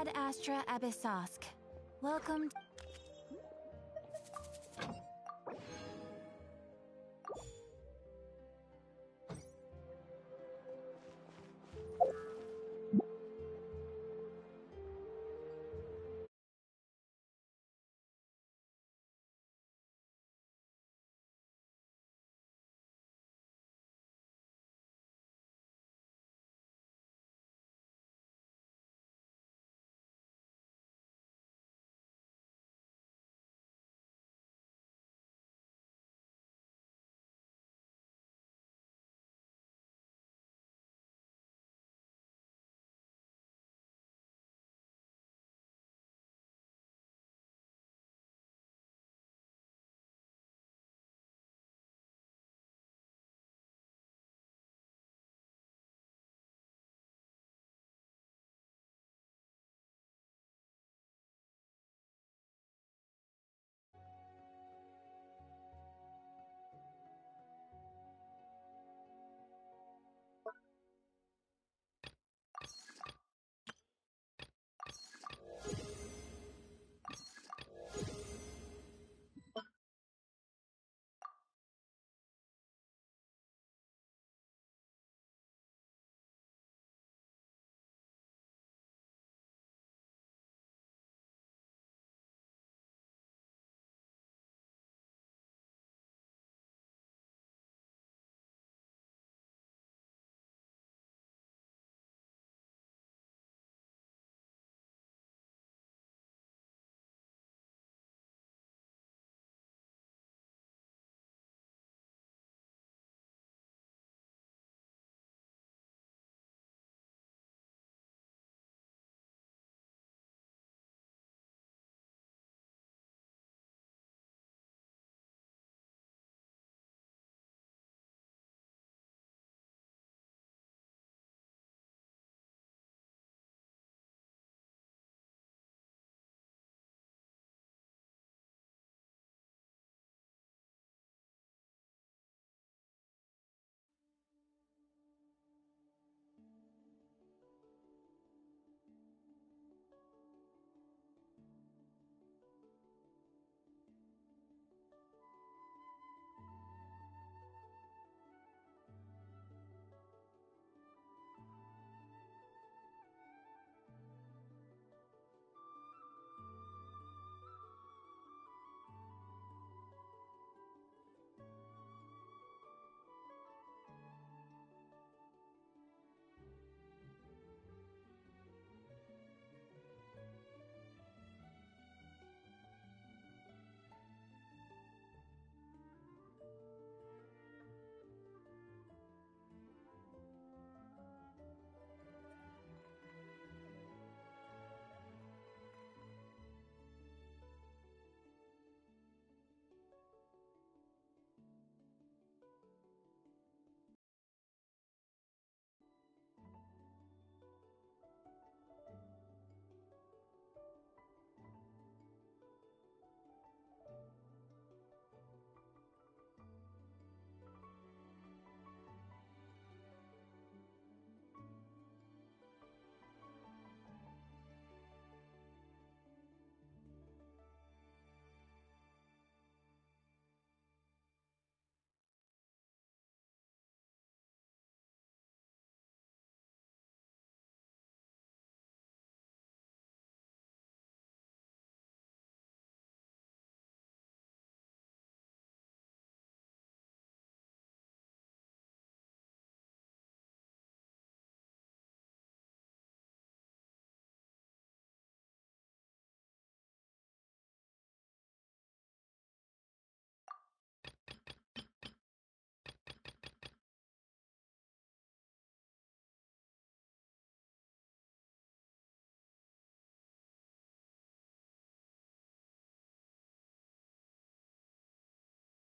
Ad Astra Abyssosk. Welcome.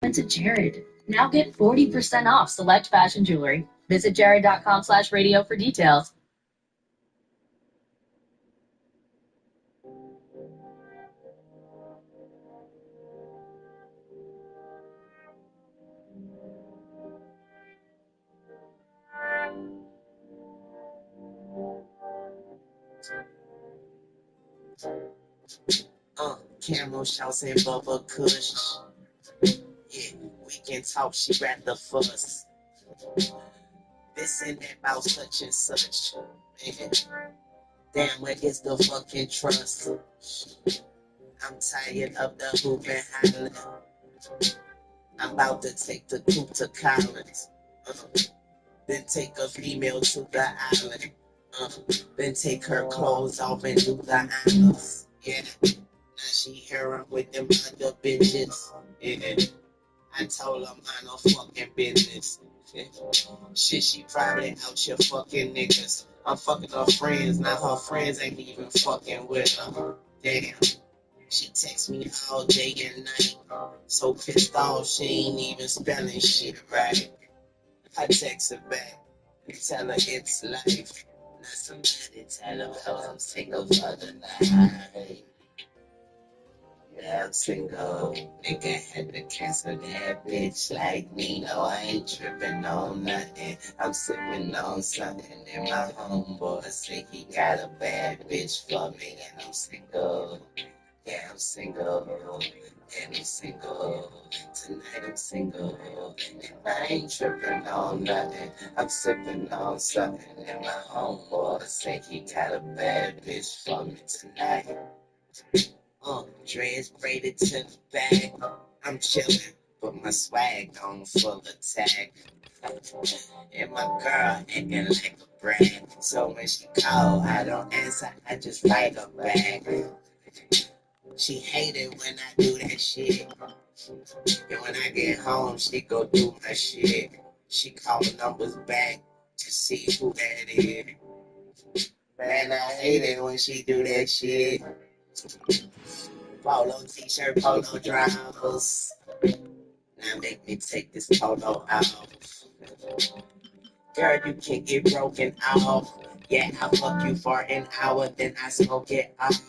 To Jared. Now get 40% off select fashion jewelry. Visit jared.com/radio for details. Camel shots and Bubba Kush. Yeah, we can talk, she rather fuss. This and that about such and such. Man, damn, where is the fucking trust? I'm tired of the hoop and hollering. I'm about to take the coupe to college. Then take a female to the island. Then take her clothes off and do the honors. Yeah, now she here with them other bitches. Yeah, I told her mind no fucking business. Yeah. Shit, she probably out here fucking niggas. I'm fucking her friends, now her friends ain't even fucking with her. Damn. She texts me all day and night. So pissed off, she ain't even spelling shit right. I text her back and tell her it's life. Now somebody tell her how I'm single for the night. Yeah, I'm single. Nigga had to cancel that bitch like me. No, I ain't tripping on nothing. I'm sipping on something. And my homeboy say he got a bad bitch for me. And I'm single. Yeah, I'm single. And I'm single. Tonight I'm single. And I ain't tripping on nothing. I'm sipping on something. And my homeboy say he got a bad bitch for me tonight. Dreads braided to the back. I'm chillin', but my swag on full attack. And my girl acting like a brat. So when she call, I don't answer, I just write her back. She hate it when I do that shit. And when I get home, she go do my shit. She call numbers back to see who that is. Man, I hate it when she do that shit. Polo t-shirt, polo drawers. Now make me take this polo off. Girl, you can get broken off. Yeah, I fuck you for an hour, then I smoke it off.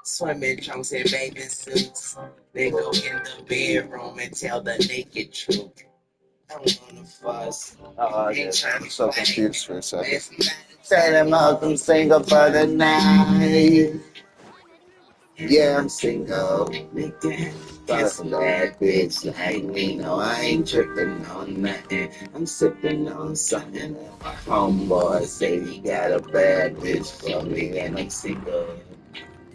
Swimming trunks and bathing suits. Then go in the bedroom and tell the naked truth. I don't wanna fuss. Oh, Ain't yeah. trying I'm to so fight. confused for a second. Tell them how I'm single for the night. Yeah, I'm single. Nigga, that's a bad bitch like me. No, I ain't tripping on nothing. I'm sipping on something. My homeboy say he got a bad bitch for me, and I'm single.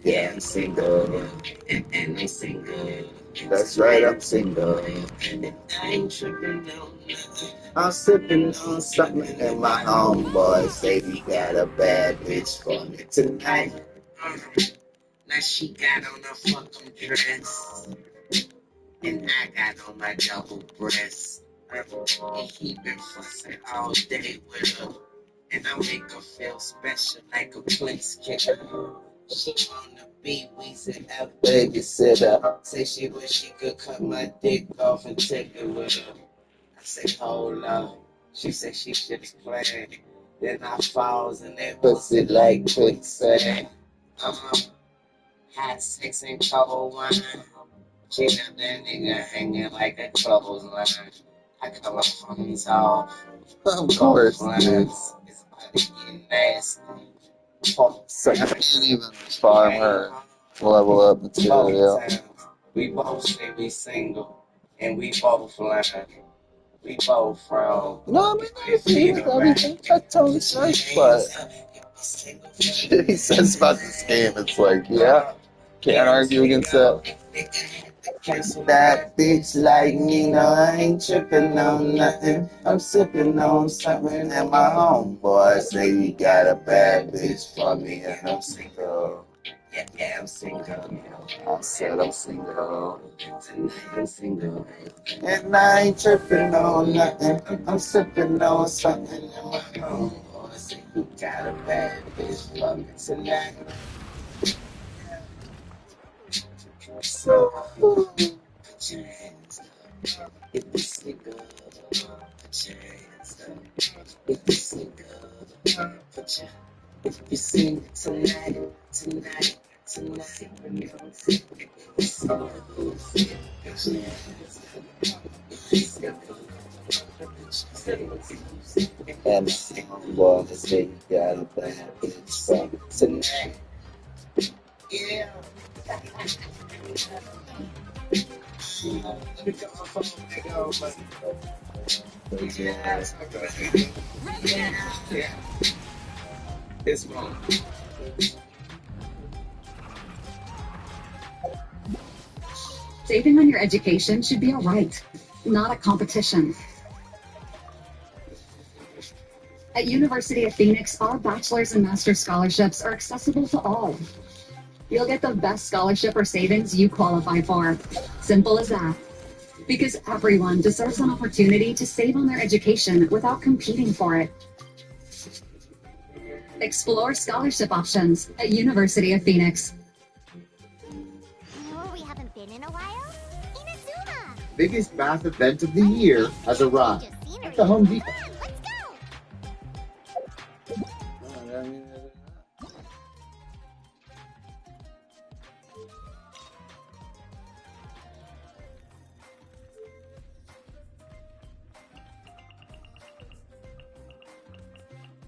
Yeah, I'm single. And I'm single. That's right, I'm single. And I ain't tripping on nothing. I'm sipping on something, and my homeboy say he got a bad bitch for me tonight. Now she got on a fucking dress. And I got on my double breast. And he been fussing all day with her. And I make her feel special like a place kicker. She wanna be Weezy F babysitter. Say she wish she could cut my dick off and take it with her. I say, hold up. She said she just playing. Then I falls in that pussy like quicksand. Hot sex and cold wine. She got that nigga hanging like a clothesline. I cut my phones off. Of course, dude. It's about to get nasty. So I can't even farm her level up material. We both say we single, and we both lying. We both wrong. No, I mean, I agree with everything that Tony says, but shit he says about this game, it's like, yeah, can't argue against that. That bitch like me, no, I ain't tripping on nothing. I'm sipping on something, and my homeboy say he got a bad bitch for me, and I'm single. Yeah, I'm single. I said I'm single. Tonight I'm single. And I ain't tripping on nothing. I'm sipping on something, and my homeboy say he got a bad bitch for me tonight. So, put your hands up. If you're single, put your hands up. If you're single, put your. If you're single tonight, tonight, tonight, if you're single, put your hands up. If you're single, put your hands up. And my homeboy say he got a bad bitch for me tonight. Yeah. Pick up my phone, nigga. Yeah. Yeah. It's fun. Saving on your education should be a right, not a competition. At University of Phoenix, our bachelor's and master's scholarships are accessible to all. You'll get the best scholarship or savings you qualify for. Simple as that. Because everyone deserves an opportunity to save on their education without competing for it. Explore scholarship options at University of Phoenix. Oh, we haven't been in a while? Inazuma! Biggest math event of the year has arrived at the Home Depot. Come on, let's go!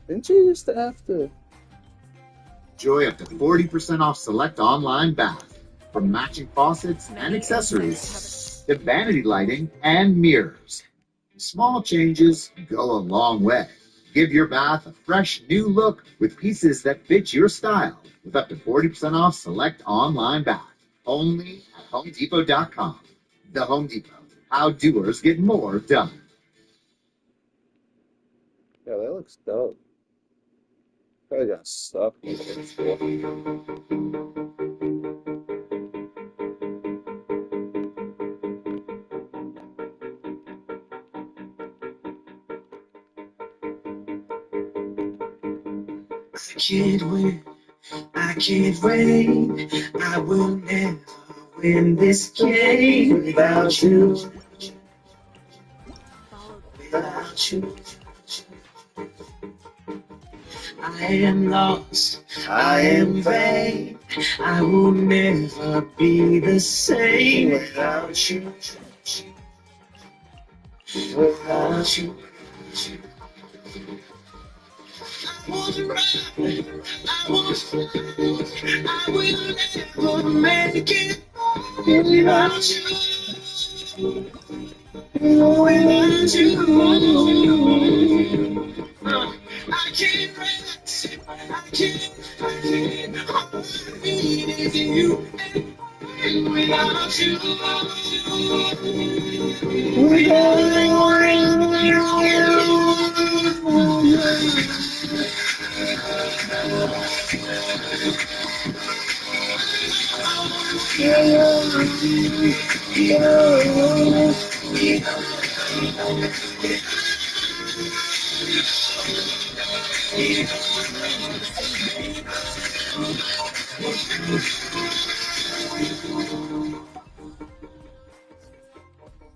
Didn't you used to have to? Enjoy up to 40% off select online bath, from matching faucets and accessories to vanity lighting and mirrors. Small changes go a long way. Give your bath a fresh new look with pieces that fit your style, with up to 40% off select online bath. Only at HomeDepot.com. The Home Depot. How doers get more done. Yeah, that looks dope. Probably got stuck with it. I can't win. I can't wait. I will never win this game without you. Without you. I am lost. I am vain. I will never be the same without you. Without you. I was right. I was wrong. I will never make it without you. Without you. I can't rest. I can't. All I need is you. And without you.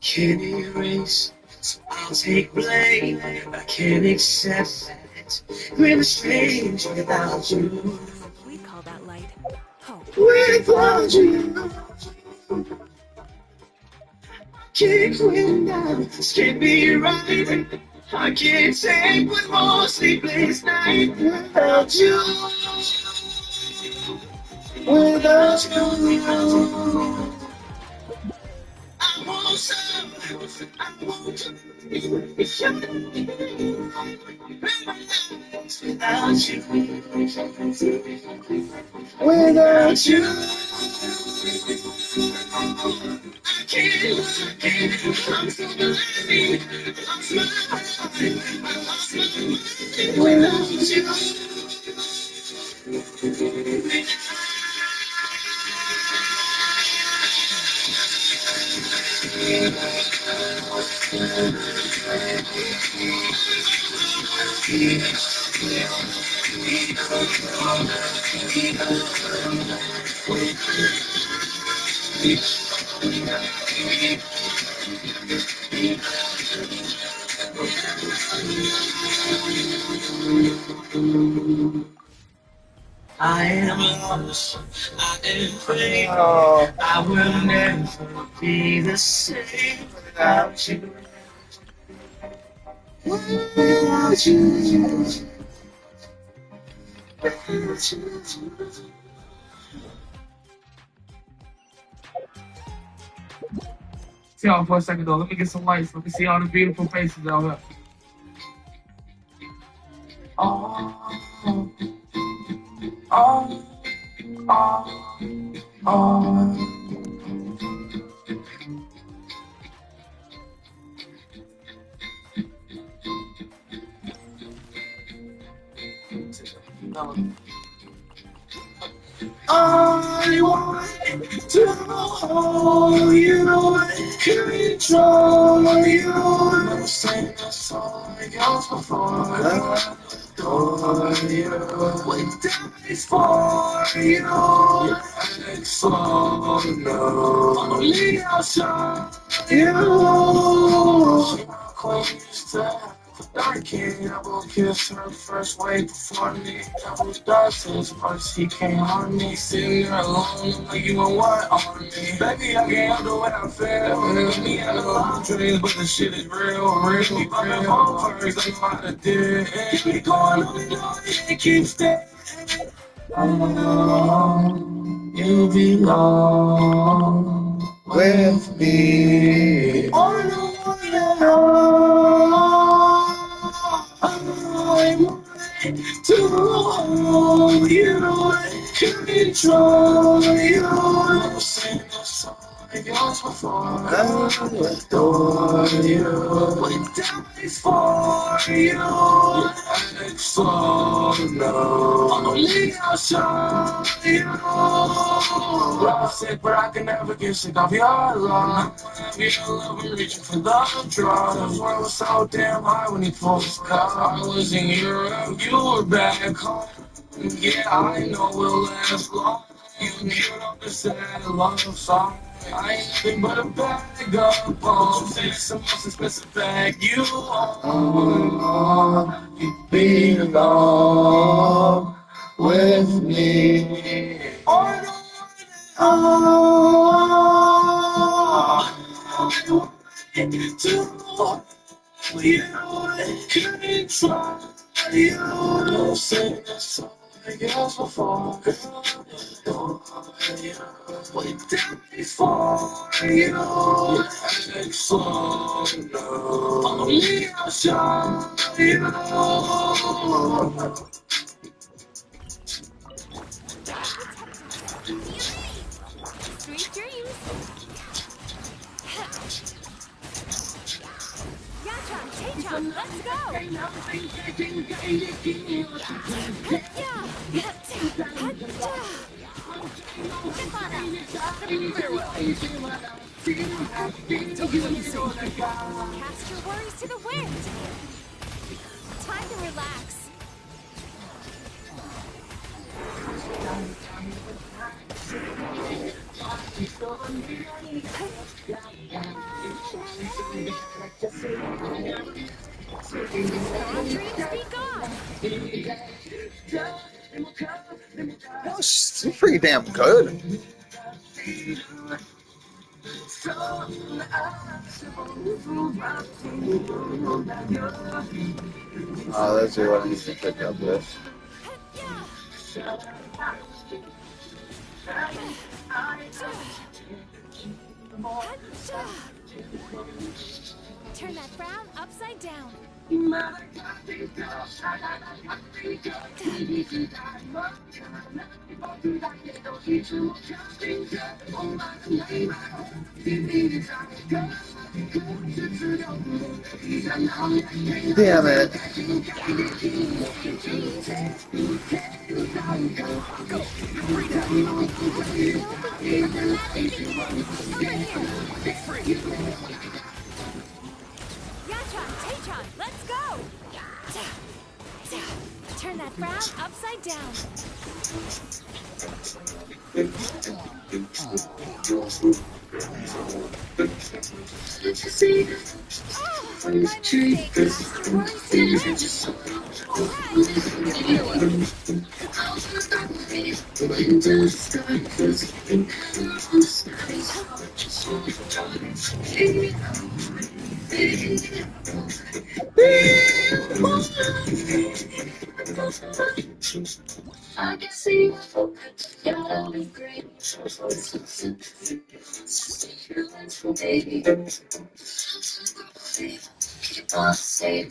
Can't erase, so I'll take blame. I can't accept that we're strange without you. We call that light hope. Without you, can't win now. This can't be right. I can't take one more sleepless night without you. Without you. I won't stop. I won't without you. Without you. I can't. I'm so blind. I'm smiling. I lost my mind without you. I am lost, I am free. Oh, I will never be the same without you. Without you. Without you. y'all for a second though. Let me get some lights. Let me see all the beautiful faces out here. Oh, oh, oh, oh. I want to hold you, control you. Never seen a song like yours before. I adore you. With diamonds for you. Explode, no. Only I'll show you. Queen used to have a dark king. I will kiss her first way before me. I was dark since first he can't harm me. Sitting there alone, I'm like, you want what on me? Baby, I can't help the way I feel. Me having a lot of dreams, but the shit is real. Me bumping phone first, I know how to do it. Keep me going on and on, it keeps staying. You belong with me. All the one and all. I want to hold you, control you. Never seen a song like yours before. I adore you. With diamonds for you. Explode, no. Only I'll show you. Love sick, but I can never get sick of your love. Your love, I'm reaching for the drug. The world was so damn high when he pulled his car. I was in Europe, you were back home. Yeah, I know we'll last long. You killed on the sad love song. I ain't nothing but a bag of bones. It's the most expensive bag you own. You belong with me. Oh, no. Oh, to you couldn't try you to sing a song like yours before. Girl, with diamonds for you. Explode, no. Only I'll show you. Sweet dreams. Yachan, Tachan, let's go! Cast your worries to the wind! Time to relax. Dreams be gone. She's pretty damn good. Oh, that's what I need to pick up with. Turn that frown upside down. Damn it. Yachan, Tachan, let's go! Turn that frown upside down. Oh, my mistake. Cast your worries to the I can see gotta be great. Baby, keep on saying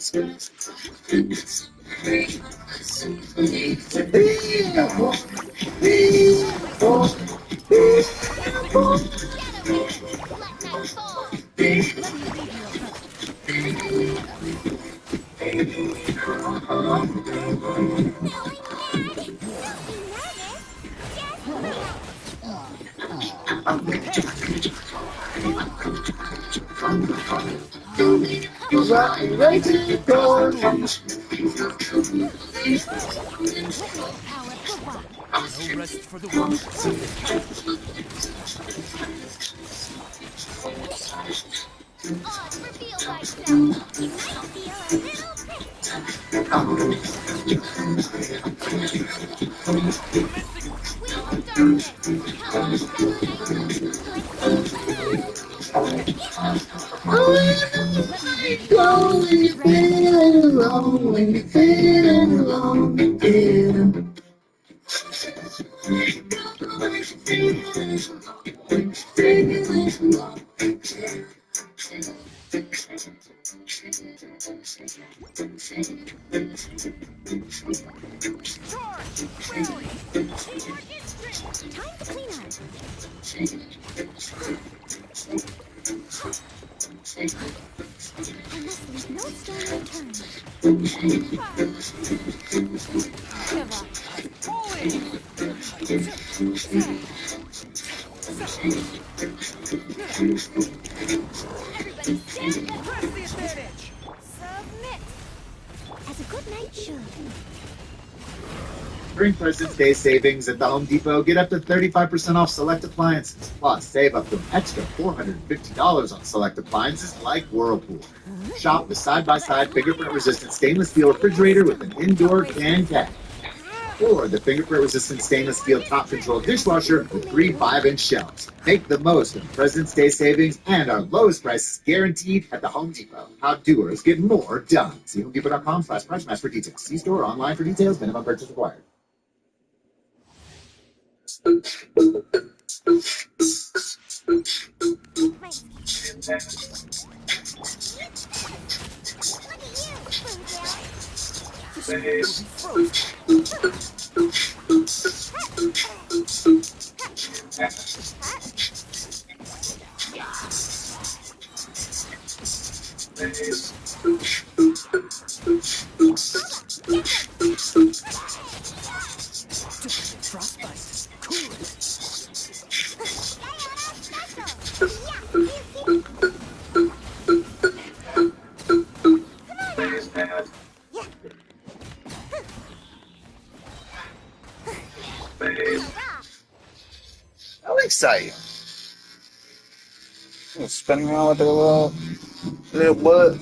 right to the core. Power for what? No rest for the wicked. I'll reveal myself. You might feel a little we'll start this. Come on, Go when you're feeling alone, when you're feeling alone, yeah. Time to clean up. I must leave no stone unturned. Give up. Holy! Everybody stand and press the advantage. Submit. As a good knight should. During President's Day savings at the Home Depot, get up to 35% off select appliances. Plus, save up to an extra $450 on select appliances like Whirlpool. Shop the side-by-side fingerprint-resistant stainless steel refrigerator with an indoor can cap. Or the fingerprint-resistant stainless steel top-control dishwasher with 3 5-inch shelves. Make the most of President's Day savings and our lowest prices guaranteed at the Home Depot. How doers get more done. See HomeDepot.com/price match for details. See store or online for details. Minimum purchase required. Look at you, Boozle. Frostbite. Cool it. How exciting. Spinning around with their little what?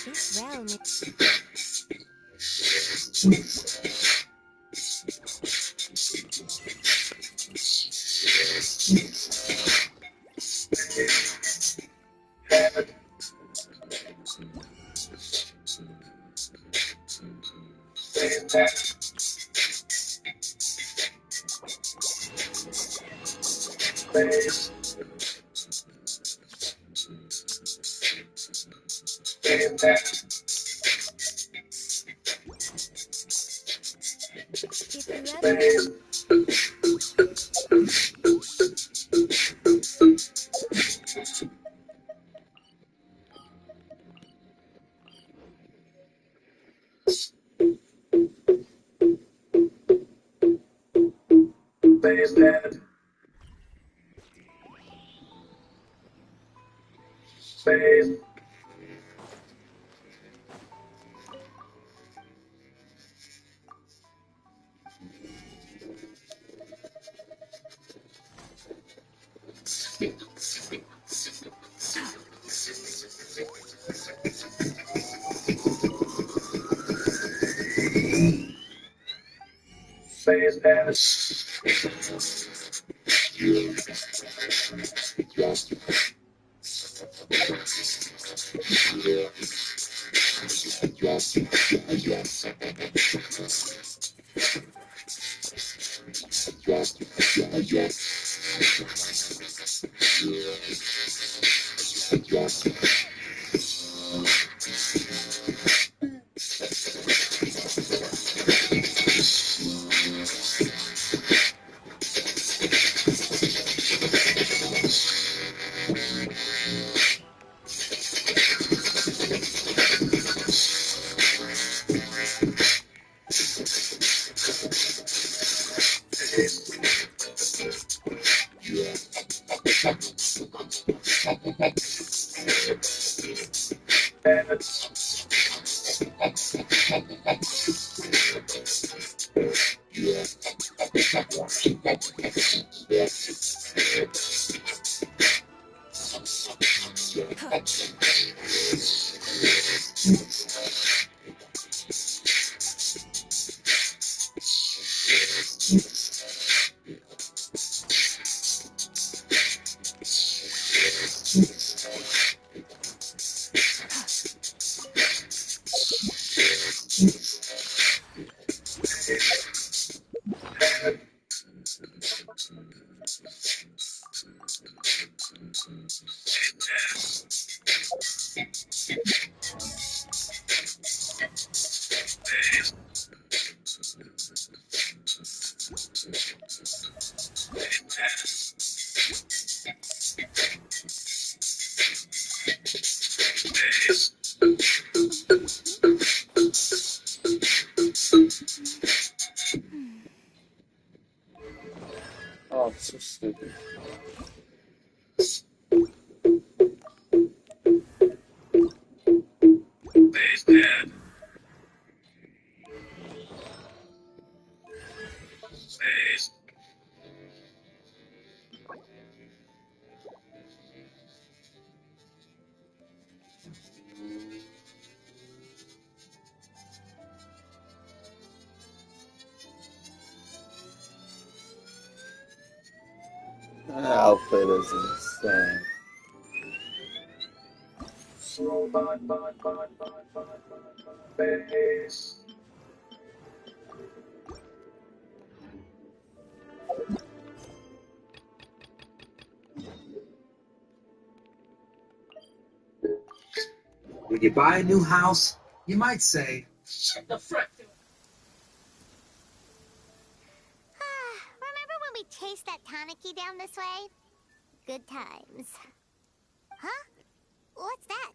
This realm is If you ever... Oh, it's so stupid. That outfit is insane. When you buy a new house, you might say, shut the front door. Remember when we chased that Tanuki down this way? Good times. Huh? What's that?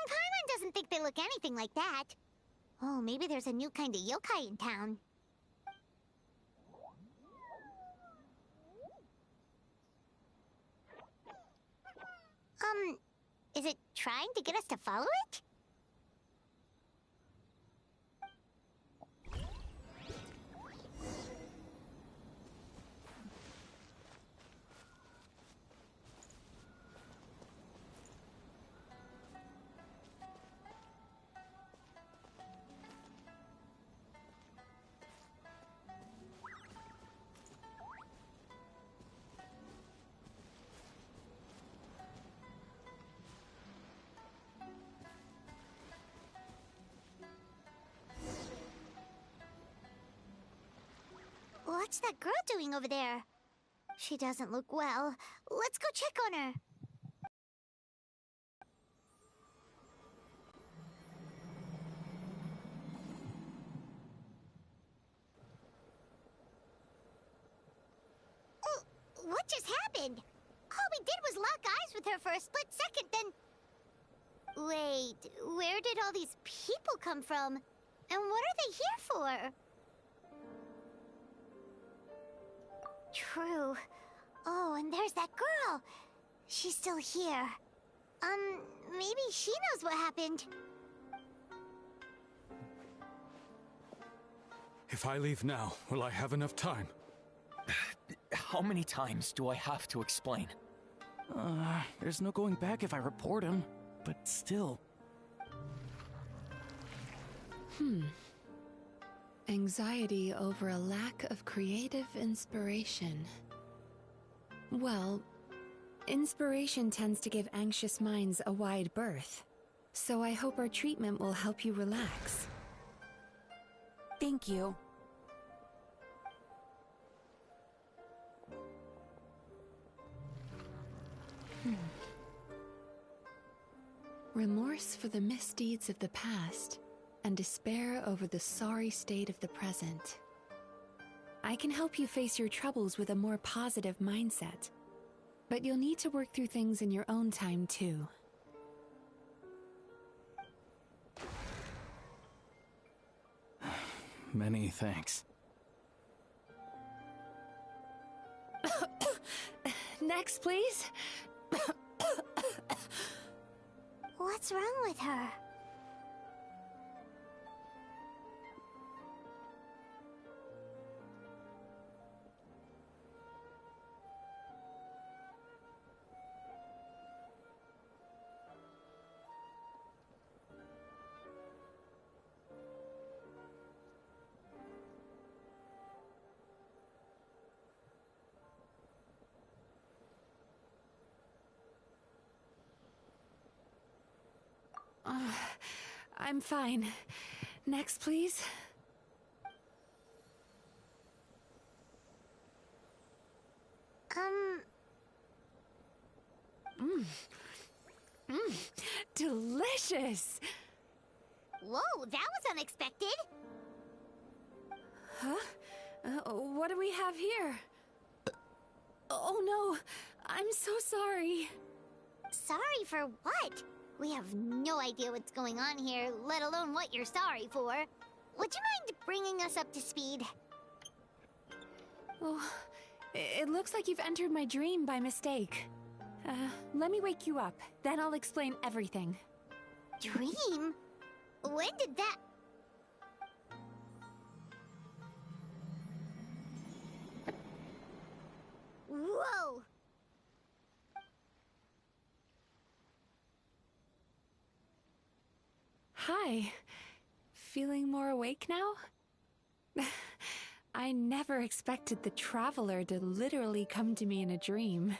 Paimon doesn't think they look anything like that. Oh, maybe there's a new kind of yokai in town. Is it trying to get us to follow it? What's that girl doing over there? She doesn't look well. Let's go check on her. Oh, what just happened? All we did was lock eyes with her for a split second, then... Wait, where did all these people come from? And what are they here for? True. Oh, and there's that girl. She's still here. Maybe she knows what happened. If I leave now, will I have enough time? How many times do I have to explain? There's no going back if I report him, but still. Anxiety over a lack of creative inspiration. Well, inspiration tends to give anxious minds a wide berth, so I hope our treatment will help you relax. Thank you. Remorse for the misdeeds of the past, and despair over the sorry state of the present. I can help you face your troubles with a more positive mindset, but you'll need to work through things in your own time too. Many thanks. Next, please. What's wrong with her? I'm fine. Next, please. Delicious! Whoa, that was unexpected. Huh? What do we have here? Oh no, I'm so sorry. Sorry for what? We have no idea what's going on here, let alone what you're sorry for. Would you mind bringing us up to speed? Oh, it looks like you've entered my dream by mistake. Let me wake you up, then I'll explain everything. Dream? When did that... Whoa! Hi. Feeling more awake now? I never expected the Traveler to literally come to me in a dream.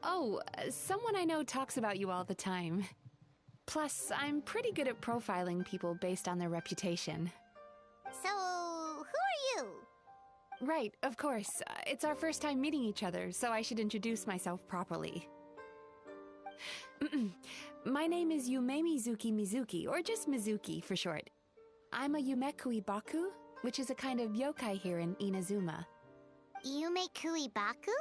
Oh, someone I know talks about you all the time. Plus, I'm pretty good at profiling people based on their reputation. So, who are you? Right, of course. It's our first time meeting each other, so I should introduce myself properly. My name is Yumemizuki Mizuki, or just Mizuki for short. I'm a Yumekui Baku, which is a kind of yokai here in Inazuma. Yumekui Baku?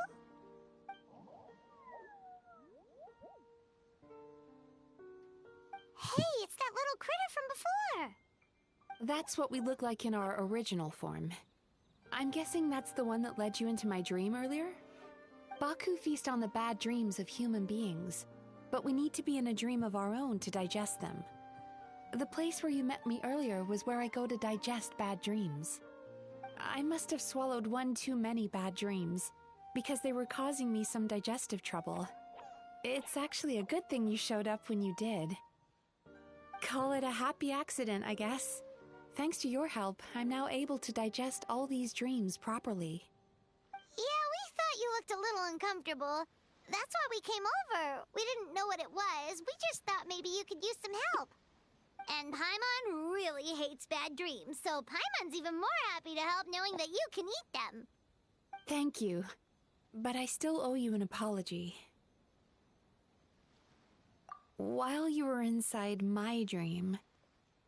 Hey, it's that little critter from before! That's what we look like in our original form. I'm guessing that's the one that led you into my dream earlier? Baku feast on the bad dreams of human beings, but we need to be in a dream of our own to digest them. The place where you met me earlier was where I go to digest bad dreams. I must have swallowed one too many bad dreams, because they were causing me some digestive trouble. It's actually a good thing you showed up when you did. Call it a happy accident, I guess. Thanks to your help, I'm now able to digest all these dreams properly. Yeah, we thought you looked a little uncomfortable. That's why we came over. We didn't know what it was. We just thought maybe you could use some help. And Paimon really hates bad dreams, so Paimon's even more happy to help knowing that you can eat them. Thank you, but I still owe you an apology. While you were inside my dream,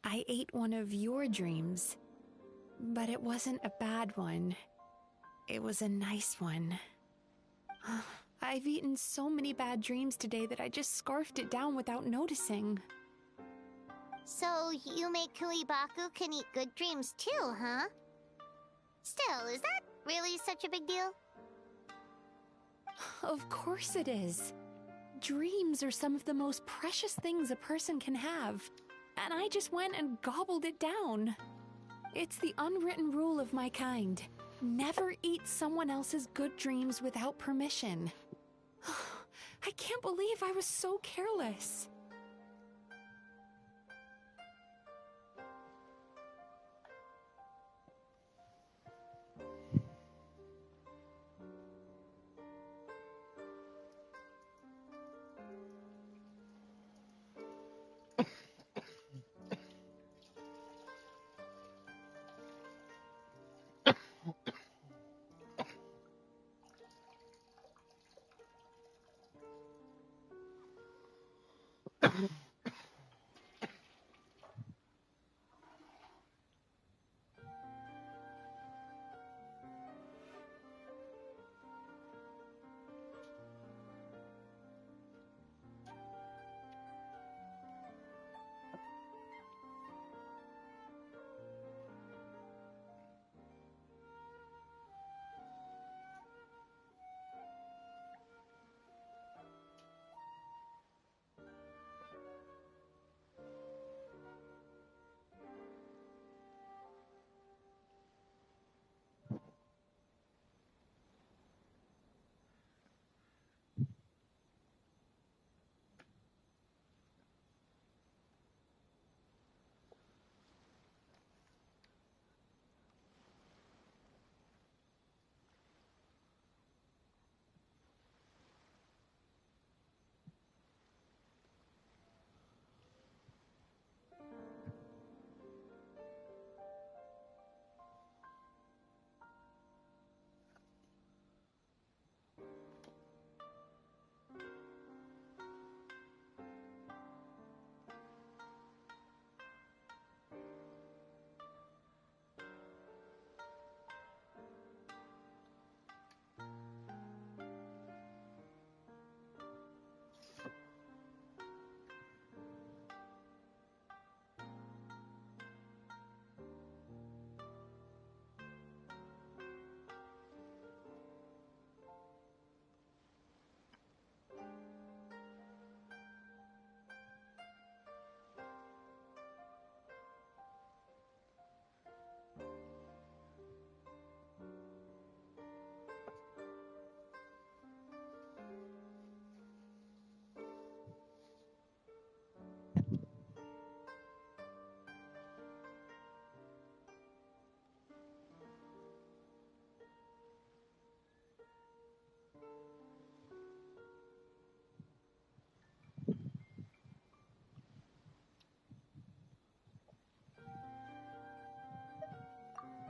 I ate one of your dreams, but it wasn't a bad one. It was a nice one. I've eaten so many bad dreams today that I just scarfed it down without noticing. So, Yumekui Baku can eat good dreams too, huh? Still, is that really such a big deal? Of course it is. Dreams are some of the most precious things a person can have, and I just went and gobbled it down. It's the unwritten rule of my kind. Never eat someone else's good dreams without permission. I can't believe I was so careless.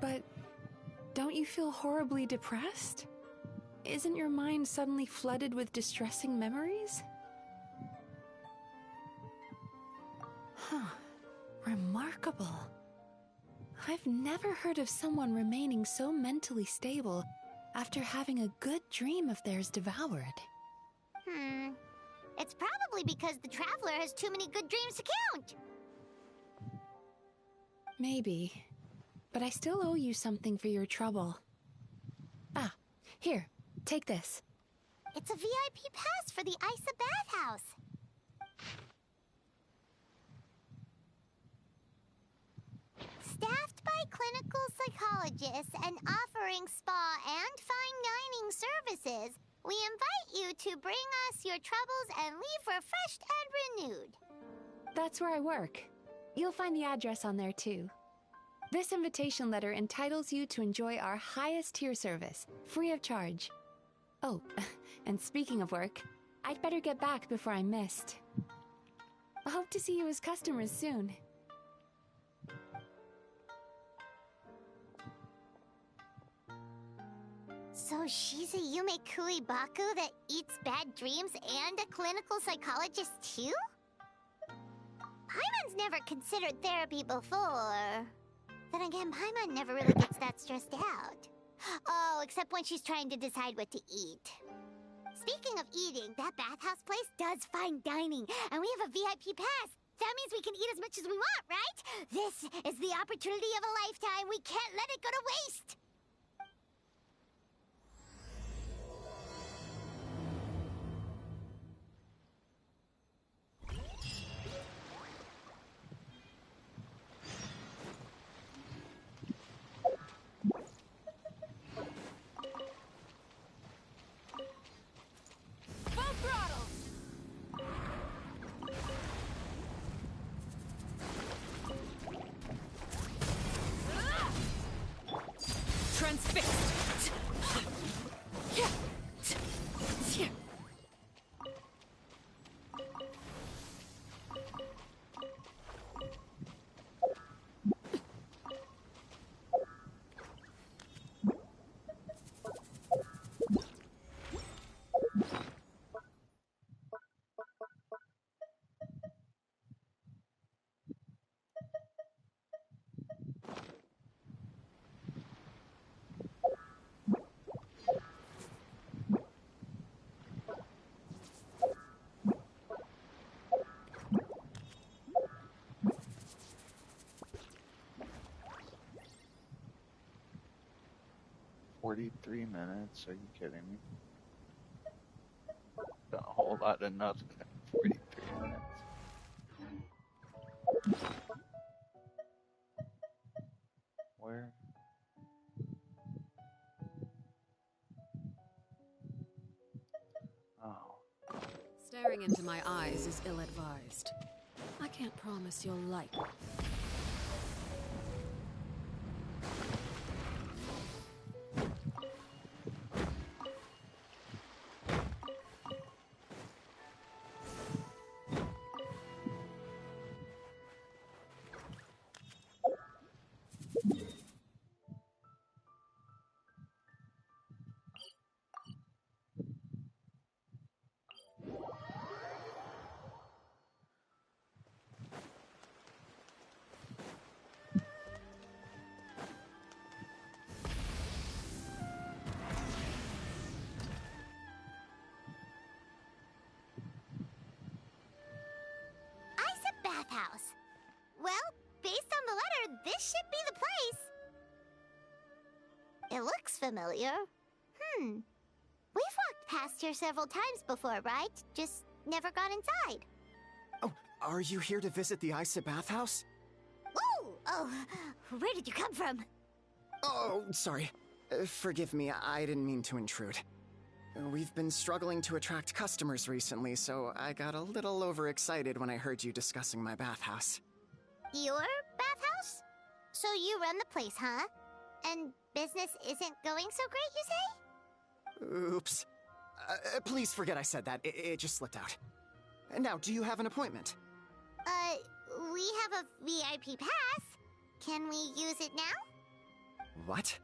But don't you feel horribly depressed? Isn't your mind suddenly flooded with distressing memories? Huh. Remarkable. I've never heard of someone remaining so mentally stable after having a good dream of theirs devoured. It's probably because the Traveler has too many good dreams to count. Maybe. But I still owe you something for your trouble. Ah, here, take this. It's a VIP pass for the Isa Bathhouse. Staffed by clinical psychologists and offering spa and fine dining services, we invite you to bring us your troubles and leave refreshed and renewed. That's where I work. You'll find the address on there too. This invitation letter entitles you to enjoy our highest tier service, free of charge. Oh, and speaking of work, I'd better get back before I'm missed. I hope to see you as customers soon. So she's a Yumemizuki Baku that eats bad dreams and a clinical psychologist too? Paimon's never considered therapy before. Then again, Paimon never really gets that stressed out. Oh, except when she's trying to decide what to eat. Speaking of eating, that bathhouse place does fine dining, and we have a VIP pass. That means we can eat as much as we want, right? This is the opportunity of a lifetime. We can't let it go to waste. Transfixed. "43 minutes? Are you kidding me? Done a whole lot of nothing in 43 minutes. Where? Oh. Staring into my eyes is ill-advised. I can't promise you'll like it. Bathhouse. Well, based on the letter, this should be the place. It looks familiar. We've walked past here several times before, right? Just never got inside. Oh, are you here to visit the Isa Bathhouse? Ooh! Oh, where did you come from? Oh, sorry. Forgive me, I didn't mean to intrude. We've been struggling to attract customers recently, so I got a little overexcited when I heard you discussing my bathhouse. Your bathhouse? So you run the place, huh? And business isn't going so great, you say? Oops. Please forget I said that. It just slipped out. Now, do you have an appointment? We have a VIP pass. Can we use it now? What?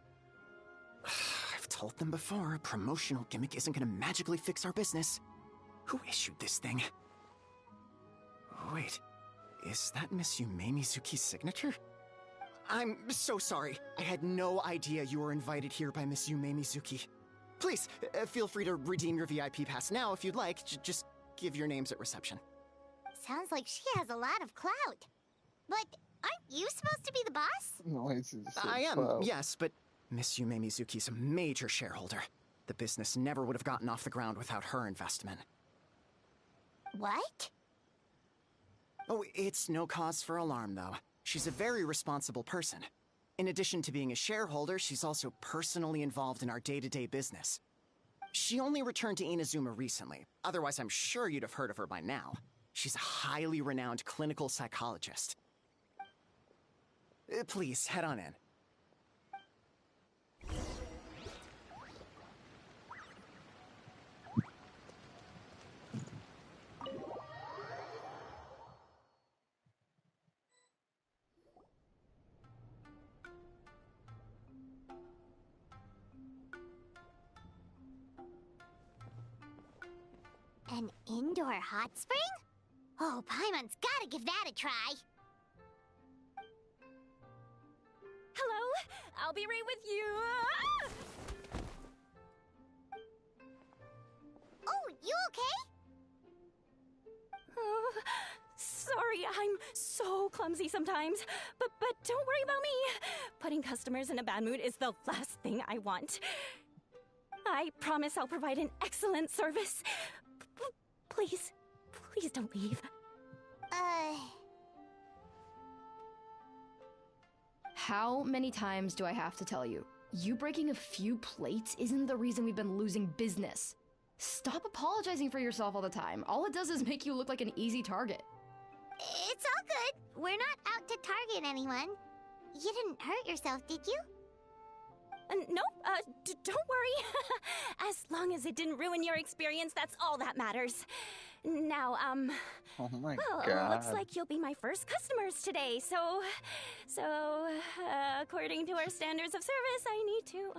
I've told them before, a promotional gimmick isn't gonna magically fix our business. Who issued this thing? Wait, Is that Miss Yumemizuki's signature? I'm so sorry. I had no idea you were invited here by Miss Yumemizuki. Please, feel free to redeem your VIP pass now if you'd like. Just give your names at reception. Sounds like she has a lot of clout. But aren't you supposed to be the boss? No, it's just I am, clout. yes, but Miss Yumemizuki's a major shareholder. The business never would have gotten off the ground without her investment. What? Oh, it's no cause for alarm, though. She's a very responsible person. In addition to being a shareholder, she's also personally involved in our day-to-day business. She only returned to Inazuma recently. Otherwise, I'm sure you'd have heard of her by now. She's a highly renowned clinical psychologist. Please, head on in. An indoor hot spring? Oh, Paimon's gotta give that a try. Hello? I'll be right with you. Oh, you okay? Oh, sorry, I'm so clumsy sometimes. But don't worry about me. Putting customers in a bad mood is the last thing I want. I promise I'll provide an excellent service. Please, please don't leave. How many times do I have to tell you? You breaking a few plates isn't the reason we've been losing business. Stop apologizing for yourself all the time. All it does is make you look like an easy target. It's all good. We're not out to target anyone. You didn't hurt yourself, did you? Nope, don't worry. As long as it didn't ruin your experience, that's all that matters. Now, Oh my well, god. looks like you'll be my first customers today, so, according to our standards of service, I need to,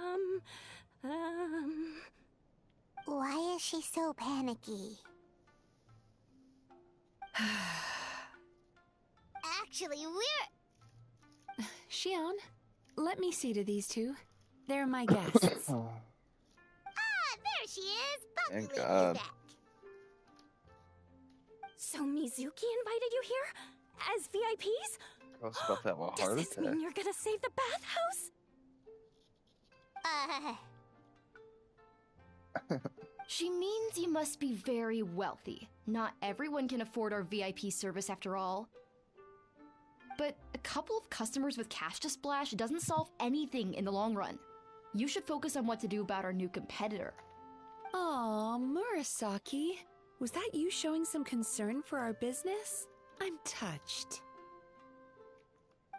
Why is she so panicky? Actually, we're... Shion, let me see to these two. They're my guests. Ah, there she is! Thank Buckley God. is back. So Mizuki invited you here? As VIPs? Girls about that one Does heart this attack. mean you're gonna save the bathhouse? She means you must be very wealthy. Not everyone can afford our VIP service after all. But a couple of customers with cash to splash doesn't solve anything in the long run. You should focus on what to do about our new competitor. Aw, Murasaki. Was that you showing some concern for our business? I'm touched.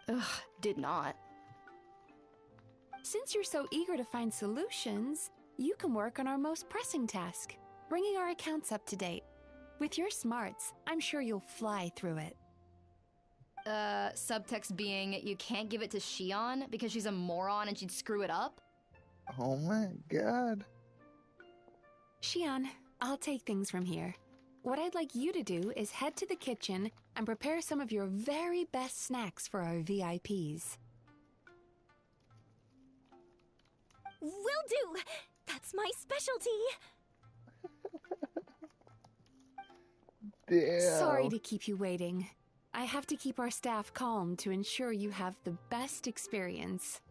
Ugh, did not. Since you're so eager to find solutions, you can work on our most pressing task, bringing our accounts up to date. With your smarts, I'm sure you'll fly through it. Subtext being, you can't give it to Shion because she's a moron and she'd screw it up? Oh my god. Shion, I'll take things from here. What I'd like you to do is head to the kitchen and prepare some of your very best snacks for our VIPs. Will do! That's my specialty! Damn. Sorry to keep you waiting. I have to keep our staff calm to ensure you have the best experience.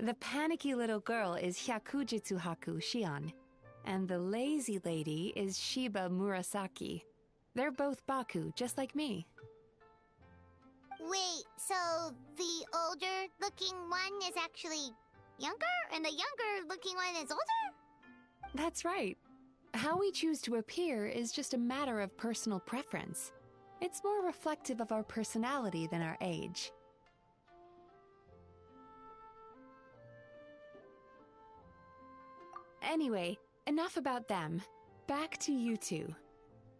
The panicky little girl is Hyakujitsu Haku Shion, and the lazy lady is Shiba Murasaki. They're both Baku, just like me. Wait, so the older-looking one is actually younger, and the younger-looking one is older? That's right. How we choose to appear is just a matter of personal preference. It's more reflective of our personality than our age. Anyway, enough about them. Back to you two.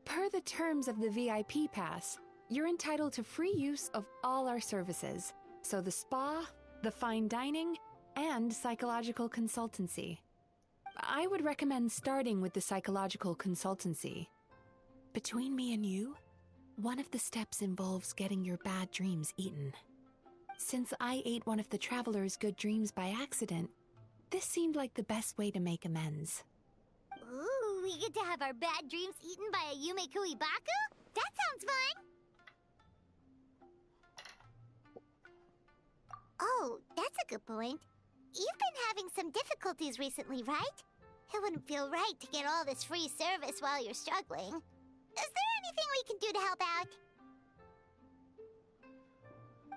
Per the terms of the VIP pass, you're entitled to free use of all our services. So the spa, the fine dining, and psychological consultancy. I would recommend starting with the psychological consultancy. Between me and you, one of the steps involves getting your bad dreams eaten. Since I ate one of the traveler's good dreams by accident, this seemed like the best way to make amends. Ooh, we get to have our bad dreams eaten by a Yumemizuki Mizuki? That sounds fun! Oh, that's a good point. You've been having some difficulties recently, right? It wouldn't feel right to get all this free service while you're struggling. Is there anything we can do to help out?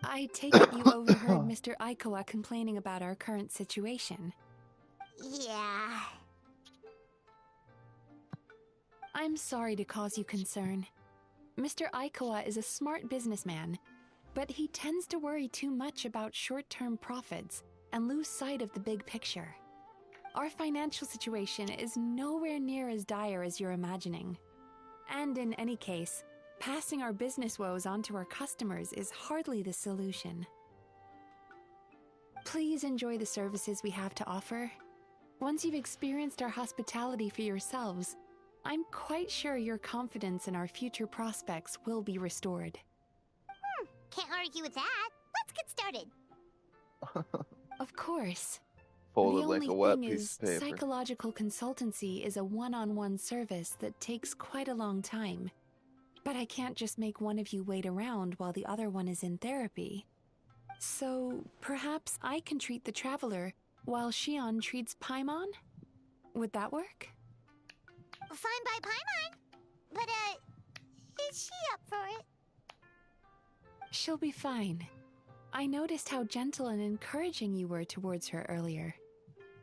I take it you overheard Mr. Aikawa complaining about our current situation. Yeah. I'm sorry to cause you concern. Mr. Aikawa is a smart businessman, but he tends to worry too much about short-term profits and lose sight of the big picture. Our financial situation is nowhere near as dire as you're imagining. And in any case, passing our business woes on to our customers is hardly the solution. Please enjoy the services we have to offer. Once you've experienced our hospitality for yourselves, I'm quite sure your confidence in our future prospects will be restored. Can't argue with that. Let's get started. Of course. Folded The like only a wet thing piece is, of paper. psychological consultancy is a one-on-one service that takes quite a long time. But I can't just make one of you wait around while the other one is in therapy. So, perhaps I can treat the traveler while Shion treats Paimon? Would that work? Fine by Paimon. But, is she up for it? She'll be fine. I noticed how gentle and encouraging you were towards her earlier.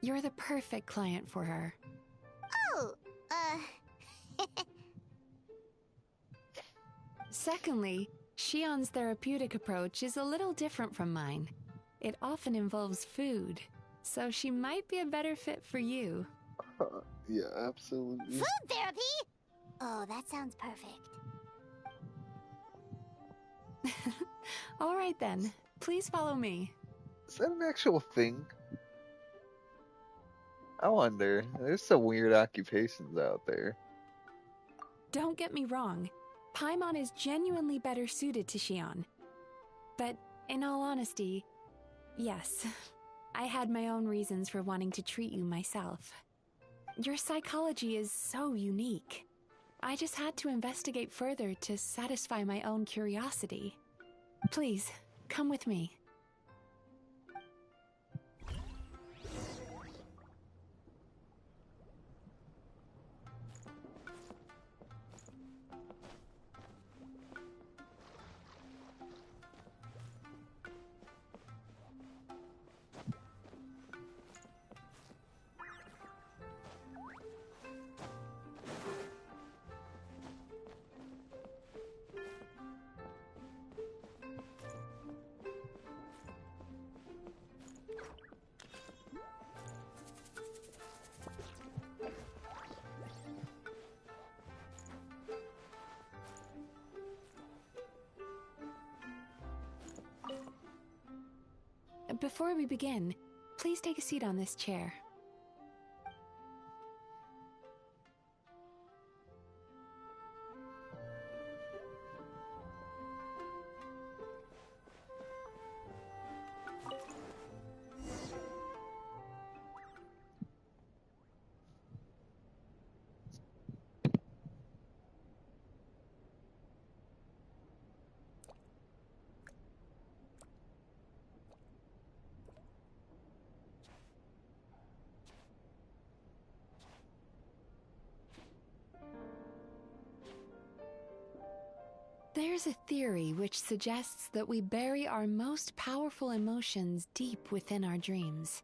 You're the perfect client for her. Oh, Secondly, Shion's therapeutic approach is a little different from mine. It often involves food, so she might be a better fit for you. Yeah, absolutely. Food therapy? Oh, that sounds perfect. All right then, please follow me. Is that an actual thing? I wonder. There's some weird occupations out there. Don't get me wrong, Paimon is genuinely better suited to Shion. But in all honesty, yes, I had my own reasons for wanting to treat you myself. Your psychology is so unique. I just had to investigate further to satisfy my own curiosity. Please, come with me. Before we begin, please take a seat on this chair. There's a theory which suggests that we bury our most powerful emotions deep within our dreams.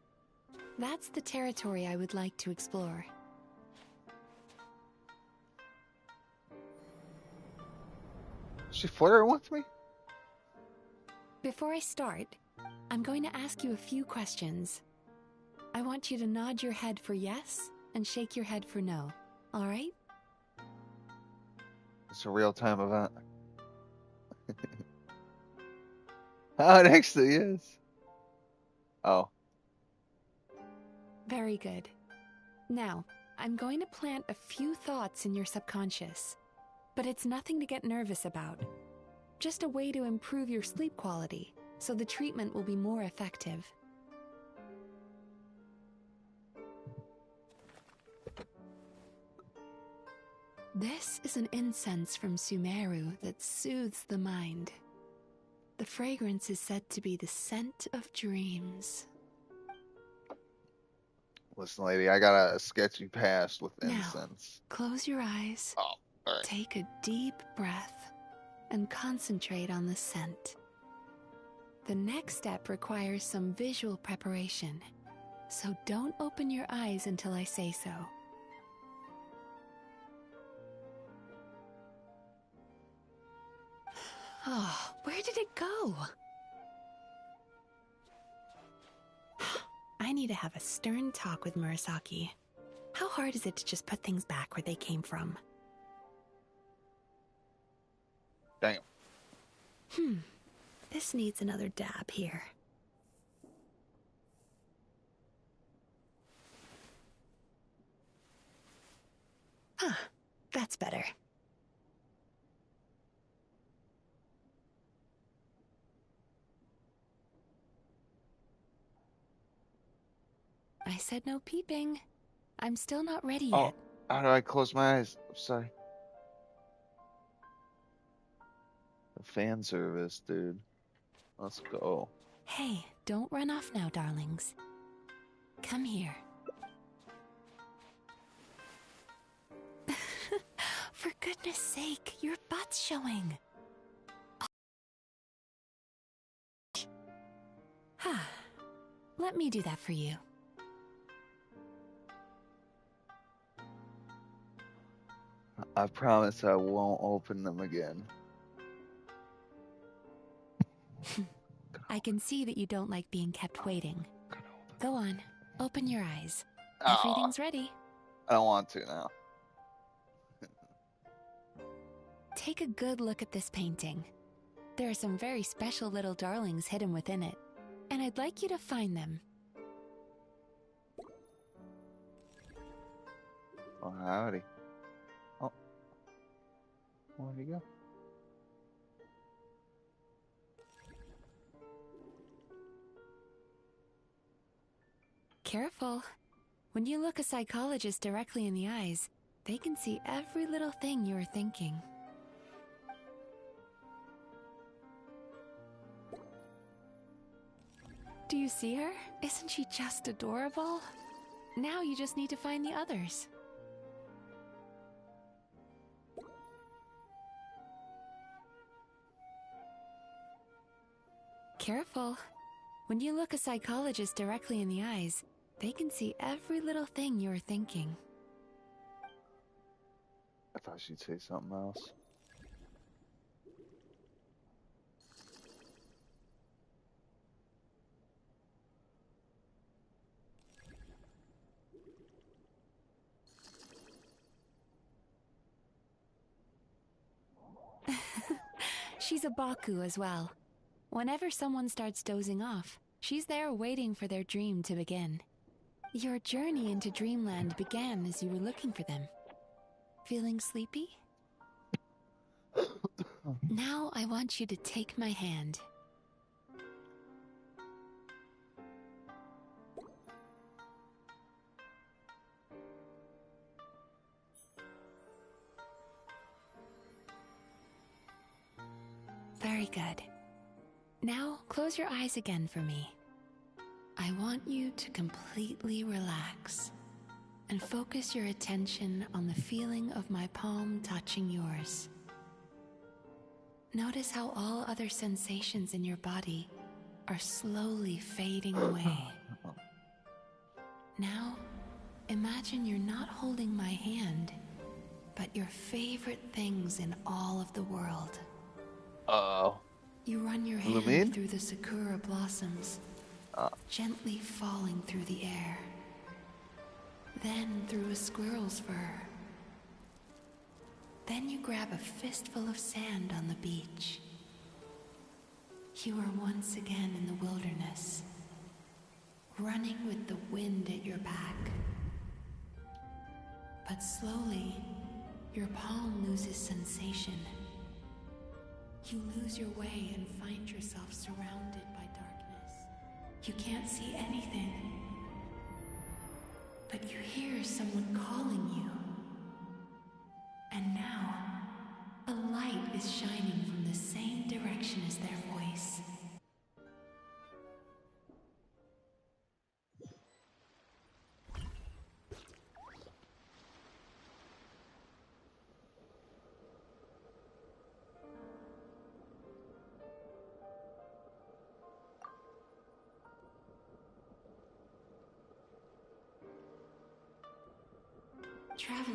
That's the territory I would like to explore. She flirting with me? Before I start, I'm going to ask you a few questions. I want you to nod your head for yes and shake your head for no, all right? It's a real-time event. Oh, it actually is. Oh. Very good. Now, I'm going to plant a few thoughts in your subconscious. but it's nothing to get nervous about. Just a way to improve your sleep quality, so the treatment will be more effective. This is an incense from Sumeru that soothes the mind. The fragrance is said to be the scent of dreams. Listen, lady, I got a sketchy past with Now, incense. close your eyes, Oh, all right. take a deep breath, and concentrate on the scent. The next step requires some visual preparation, so don't open your eyes until I say so. Oh, where did it go? I need to have a stern talk with Murasaki. How hard is it to just put things back where they came from? Damn. This needs another dab here. That's better. I said no peeping. I'm still not ready yet. Oh, how do I close my eyes? I'm sorry. The fan service, dude. Let's go. Hey, don't run off now, darlings. Come here. For goodness sake, your butt's showing. Let me do that for you. I promise I won't open them again. I can see that you don't like being kept waiting. Go on, open your eyes. Oh, Everything's ready. I don't want to now. Take a good look at this painting. There are some very special little darlings hidden within it, and I'd like you to find them. Oh, howdy. Oh. Where'd he go? Careful. When you look a psychologist directly in the eyes, they can see every little thing you're thinking. Do you see her? Isn't she just adorable? Now you just need to find the others. Careful. When you look a psychologist directly in the eyes, they can see every little thing you're thinking. I thought she'd say something else. She's a Baku as well. Whenever someone starts dozing off, she's there waiting for their dream to begin. Your journey into Dreamland began as you were looking for them. Feeling sleepy? Now I want you to take my hand. Very good. Now close your eyes again for me. I want you to completely relax and focus your attention on the feeling of my palm touching yours. Notice how all other sensations in your body are slowly fading away. Now, imagine you're not holding my hand, but your favorite things in all of the world. Uh-oh. You run your hand through the sakura blossoms, gently falling through the air. Then through a squirrel's fur. Then you grab a fistful of sand on the beach. You are once again in the wilderness, running with the wind at your back. But slowly, Your palm loses sensation. You lose your way and find yourself surrounded by darkness. You can't see anything, but you hear someone calling you. And now, a light is shining from the same direction as their voice. Traveler,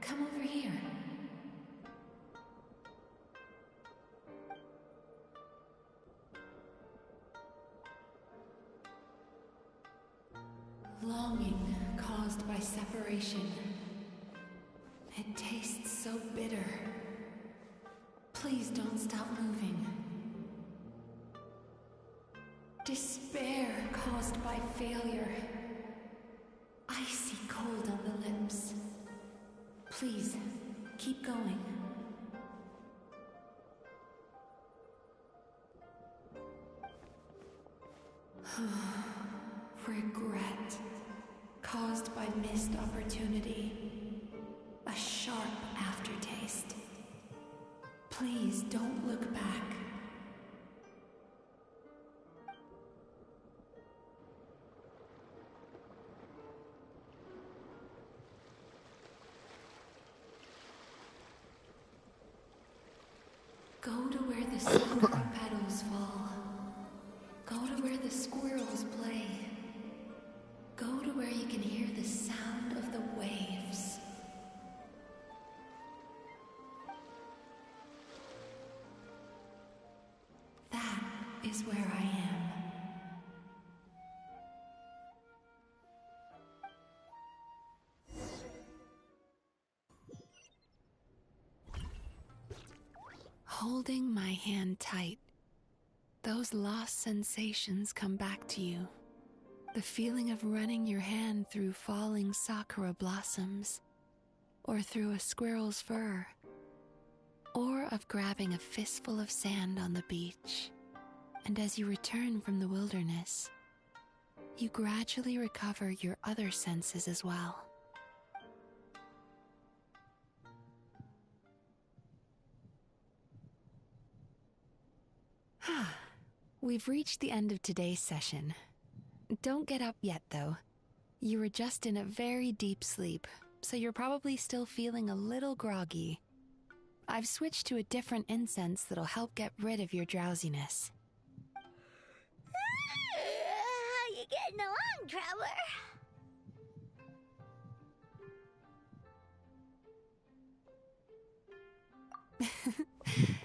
come over here. Longing caused by separation. It tastes so bitter. Please don't stop moving. Despair caused by failure. Icy cold on the lips. Please, keep going. Regret caused by missed opportunity. A sharp aftertaste. Please don't look back. Go to where the sakura petals fall. Go to where the squirrels play. Go to where you can hear the sound of the waves. That is where I am. Holding my hand tight, those lost sensations come back to you. The feeling of running your hand through falling sakura blossoms, or through a squirrel's fur, or of grabbing a fistful of sand on the beach. And as you return from the wilderness, you gradually recover your other senses as well. We've reached the end of today's session. Don't get up yet, though. You were just in a very deep sleep, so you're probably still feeling a little groggy. I've switched to a different incense that'll help get rid of your drowsiness. How you getting along, traveler?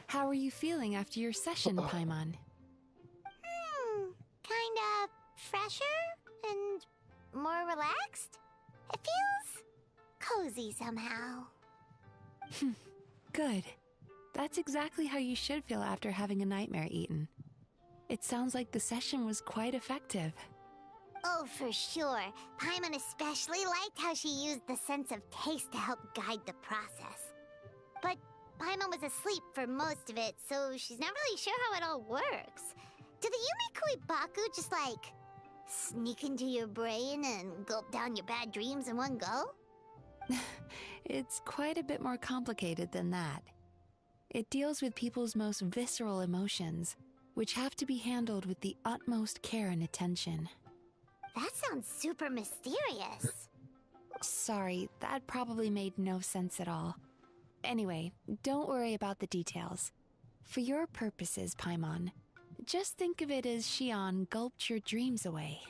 How are you feeling after your session, Paimon? Kinda fresher and more relaxed. It feels cozy somehow. Good. That's exactly how you should feel after having a nightmare eaten. It sounds like the session was quite effective. Oh, for sure. Paimon especially liked how she used the sense of taste to help guide the process. But Paimon was asleep for most of it, so she's not really sure how it all works. Do the Yumei Baku just, like, sneak into your brain and gulp down your bad dreams in one go? It's quite a bit more complicated than that. It deals with people's most visceral emotions, which have to be handled with the utmost care and attention. That sounds super mysterious. Sorry, that probably made no sense at all. Anyway, don't worry about the details. For your purposes, Paimon, just think of it as Xion gulped your dreams away.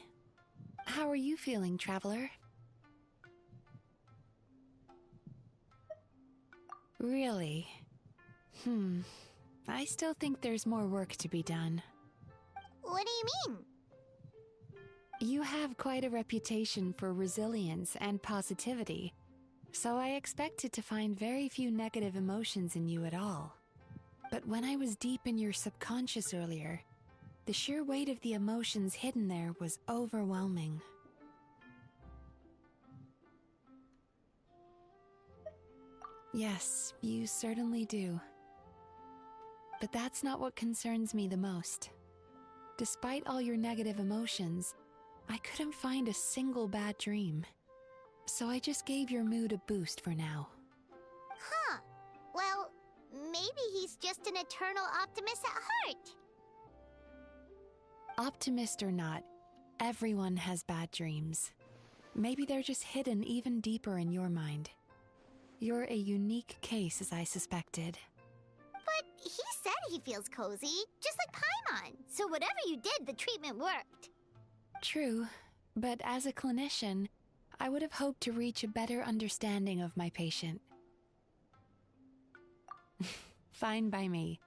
How are you feeling, traveler? Really? I still think there's more work to be done. What do you mean? You have quite a reputation for resilience and positivity, so I expected to find very few negative emotions in you at all. But when I was deep in your subconscious earlier, the sheer weight of the emotions hidden there was overwhelming. Yes, you certainly do. But that's not what concerns me the most. Despite all your negative emotions, I couldn't find a single bad dream. So I just gave your mood a boost for now. Huh. Well, maybe he's just an eternal optimist at heart. Optimist or not, everyone has bad dreams. Maybe they're just hidden even deeper in your mind. You're a unique case, as I suspected. But he said he feels cozy, just like Paimon. So whatever you did, the treatment worked. True, but as a clinician, I would have hoped to reach a better understanding of my patient. Fine by me,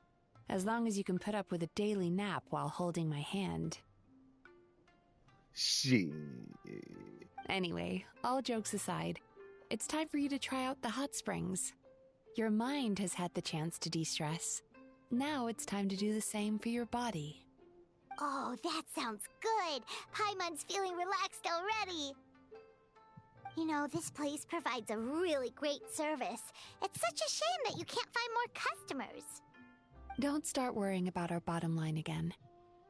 as long as you can put up with a daily nap while holding my hand. She. Anyway, all jokes aside, it's time for you to try out the hot springs. Your mind has had the chance to de-stress. Now it's time to do the same for your body. Oh, that sounds good. Paimon's feeling relaxed already. You know, this place provides a really great service. It's such a shame that you can't find more customers. Don't start worrying about our bottom line again,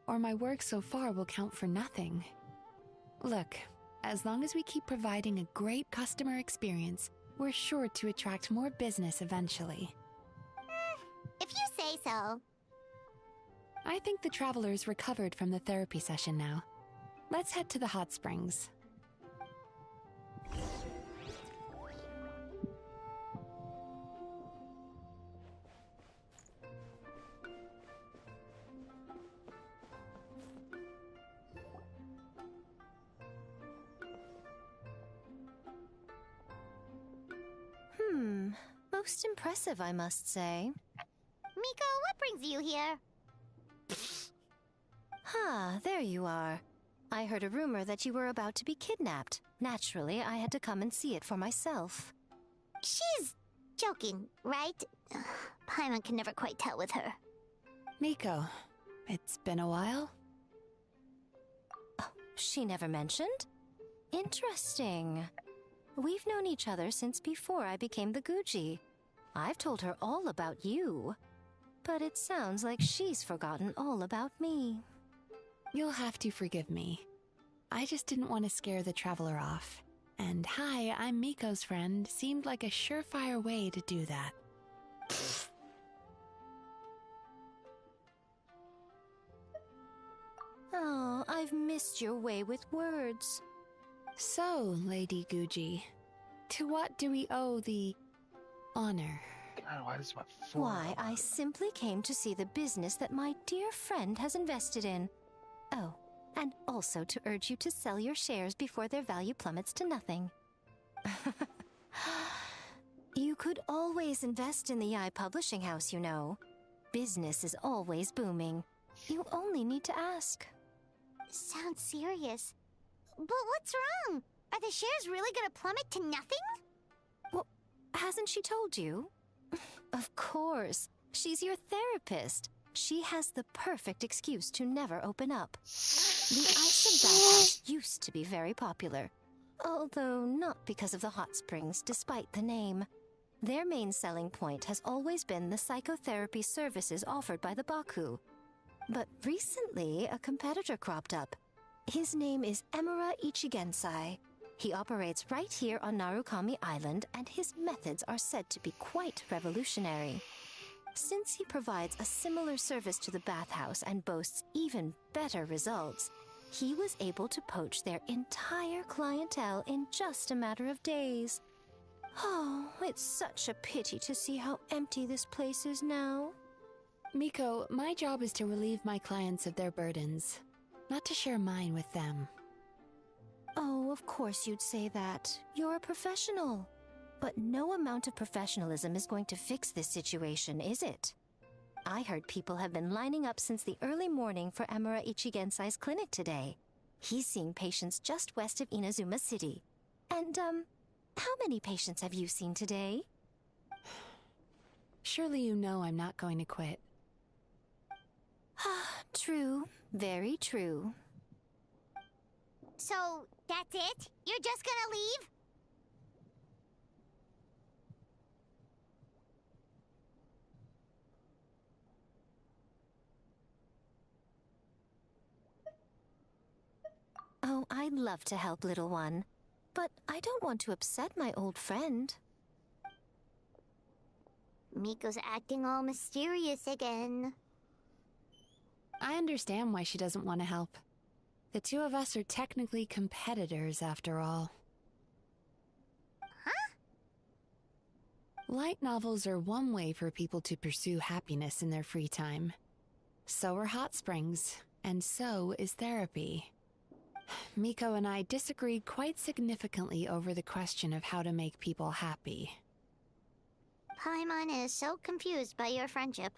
or my work so far will count for nothing. Look, as long as we keep providing a great customer experience, we're sure to attract more business eventually. If you say so. I think the travelers recovered from the therapy session now. Let's head to the hot springs. Most impressive, I must say. Miko, what brings you here? There you are. I heard a rumor that you were about to be kidnapped. Naturally, I had to come and see it for myself. She's joking, right? Paimon can never quite tell with her. Miko, it's been a while? She never mentioned? Interesting. We've known each other since before I became the Guji. I've told her all about you. But it sounds like she's forgotten all about me. You'll have to forgive me. I just didn't want to scare the traveler off. And hi, I'm Miko's friend seemed like a surefire way to do that. Oh, I've missed your way with words. So, Lady Guji, to what do we owe the honor? God, why does my Why, I simply came to see the business that my dear friend has invested in. Oh, and also to urge you to sell your shares before their value plummets to nothing. You could always invest in the publishing house, you know. Business is always booming. You only need to ask. Sounds serious. But what's wrong? Are the shares really gonna plummet to nothing? Well, hasn't she told you? Of course. She's your therapist. She has the perfect excuse to never open up. The Ice Bathhouse used to be very popular. Although not because of the hot springs, despite the name. Their main selling point has always been the psychotherapy services offered by the Baku. But recently, a competitor cropped up. His name is Emura Ichigensai. He operates right here on Narukami Island, and his methods are said to be quite revolutionary. Since he provides a similar service to the bathhouse and boasts even better results, he was able to poach their entire clientele in just a matter of days. Oh, it's such a pity to see how empty this place is now. Miko, my job is to relieve my clients of their burdens, not to share mine with them. Oh, of course you'd say that. You're a professional. But no amount of professionalism is going to fix this situation, is it? I heard people have been lining up since the early morning for Emura Ichigensai's clinic today. He's seeing patients just west of Inazuma City. And, how many patients have you seen today? Surely you know I'm not going to quit. True. Very true. So, that's it? You're just gonna leave? Oh, I'd love to help, little one. But I don't want to upset my old friend. Miko's acting all mysterious again. I understand why she doesn't want to help. The two of us are technically competitors, after all. Huh? Light novels are one way for people to pursue happiness in their free time. So are hot springs, and so is therapy. Miko and I disagreed quite significantly over the question of how to make people happy. Paimon is so confused by your friendship.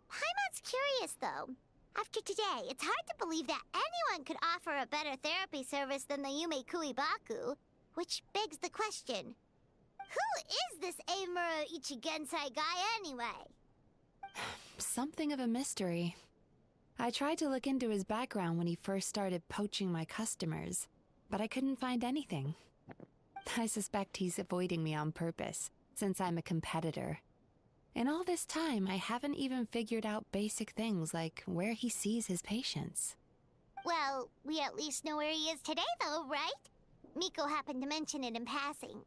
Paimon's curious, though. After today, it's hard to believe that anyone could offer a better therapy service than the Yumemizuki Mizuki, which begs the question, who is this Eimura Ichigensai guy anyway? Something of a mystery. I tried to look into his background when he first started poaching my customers, but I couldn't find anything. I suspect he's avoiding me on purpose, since I'm a competitor. In all this time, I haven't even figured out basic things like where he sees his patients. Well, we at least know where he is today, though, right? Miko happened to mention it in passing.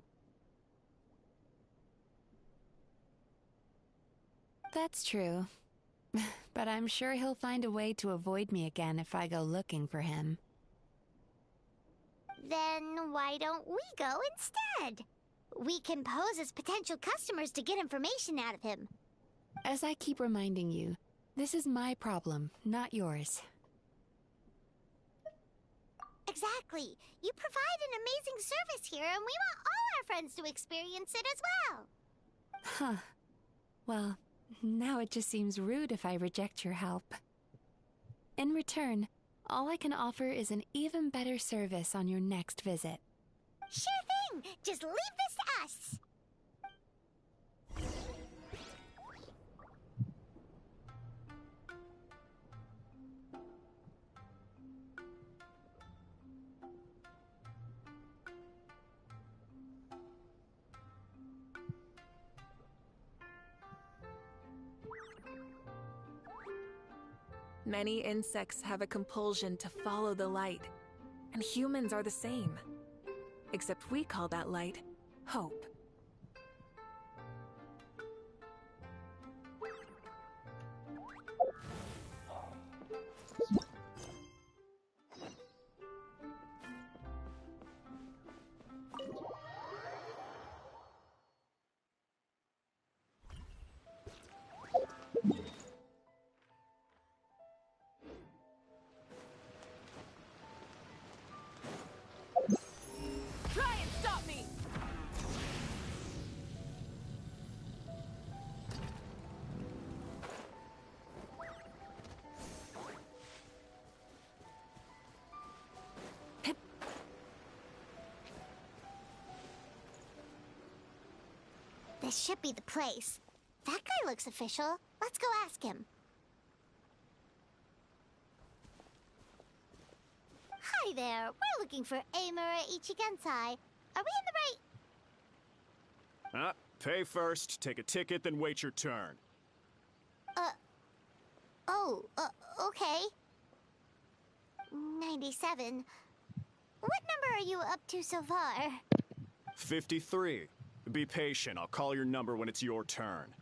That's true. But I'm sure he'll find a way to avoid me again if I go looking for him. Then why don't we go instead? We can pose as potential customers to get information out of him. As I keep reminding you, this is my problem, not yours. Exactly. You provide an amazing service here, and we want all our friends to experience it as well. Huh. Well, now it just seems rude if I reject your help. In return, all I can offer is an even better service on your next visit. Sure thing! Just leave this to us! Many insects have a compulsion to follow the light, and humans are the same. Except we call that light hope. Try and stop me! This should be the place. That guy looks official. Let's go ask him. Hi there. We're looking for Eimura Ichigensai. Are we in the right... Pay first, take a ticket, then wait your turn. Okay. 97. What number are you up to so far? 53. Be patient, I'll call your number when it's your turn.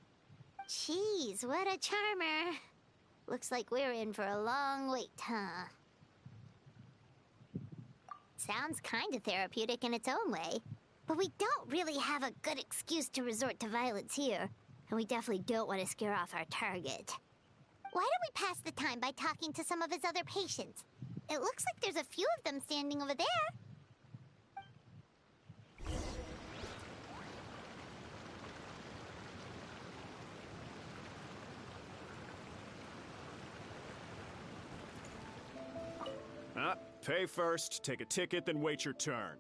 Jeez, what a charmer. Looks like we're in for a long wait, huh? Sounds kind of therapeutic in its own way. But we don't really have a good excuse to resort to violence here. And we definitely don't want to scare off our target. Why don't we pass the time by talking to some of his other patients? It looks like there's a few of them standing over there. Pay first, take a ticket, then wait your turn.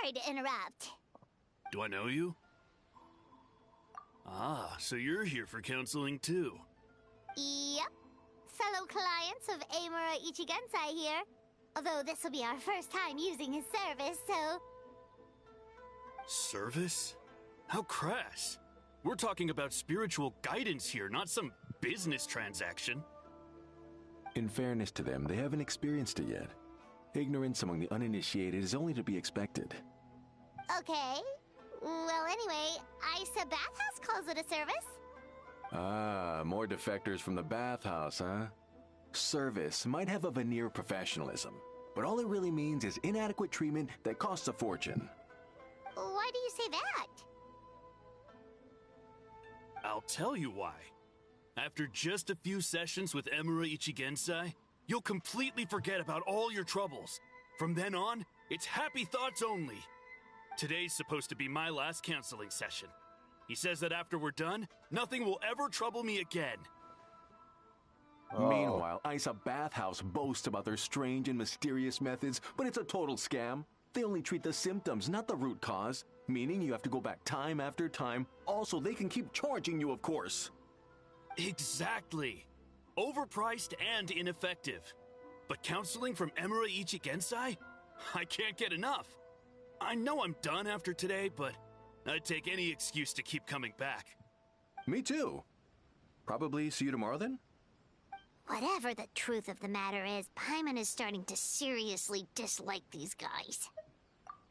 Sorry to interrupt. Do I know you? Ah, so you're here for counseling too. Yep. Fellow clients of Amura Ichigensai here. Although this will be our first time using his service, so... Service? How crass. We're talking about spiritual guidance here, not some business transaction. In fairness to them, they haven't experienced it yet. Ignorance among the uninitiated is only to be expected. Okay. Well, anyway, Isa Bathhouse calls it a service. Ah, more defectors from the bathhouse, huh? Service might have a veneer of professionalism, but all it really means is inadequate treatment that costs a fortune. Why do you say that? I'll tell you why. After just a few sessions with Emura Ichigensai, you'll completely forget about all your troubles. From then on, it's happy thoughts only. Today's supposed to be my last counseling session. He says that after we're done, nothing will ever trouble me again. Meanwhile, Isa Bathhouse boasts about their strange and mysterious methods, but it's a total scam. They only treat the symptoms, not the root cause, meaning you have to go back time after time. Also, they can keep charging you, of course. Exactly. Overpriced and ineffective. But counseling from Emura Ichigensai? I can't get enough. I know I'm done after today, but I'd take any excuse to keep coming back. Me too. Probably see you tomorrow then? Whatever the truth of the matter is, Paimon is starting to seriously dislike these guys.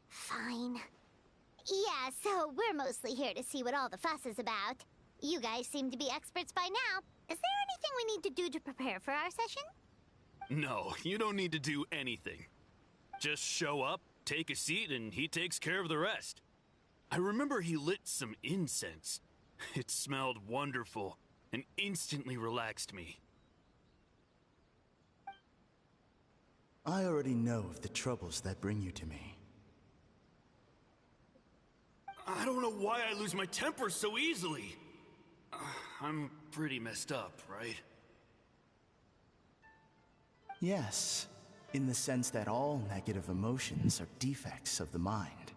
Fine. Yeah, so we're mostly here to see what all the fuss is about. You guys seem to be experts by now. Is there anything we need to do to prepare for our session? No, you don't need to do anything. Just show up, take a seat, and he takes care of the rest. I remember he lit some incense. It smelled wonderful and instantly relaxed me. I already know of the troubles that bring you to me. I don't know why I lose my temper so easily. I'm pretty messed up, right? Yes, in the sense that all negative emotions are defects of the mind.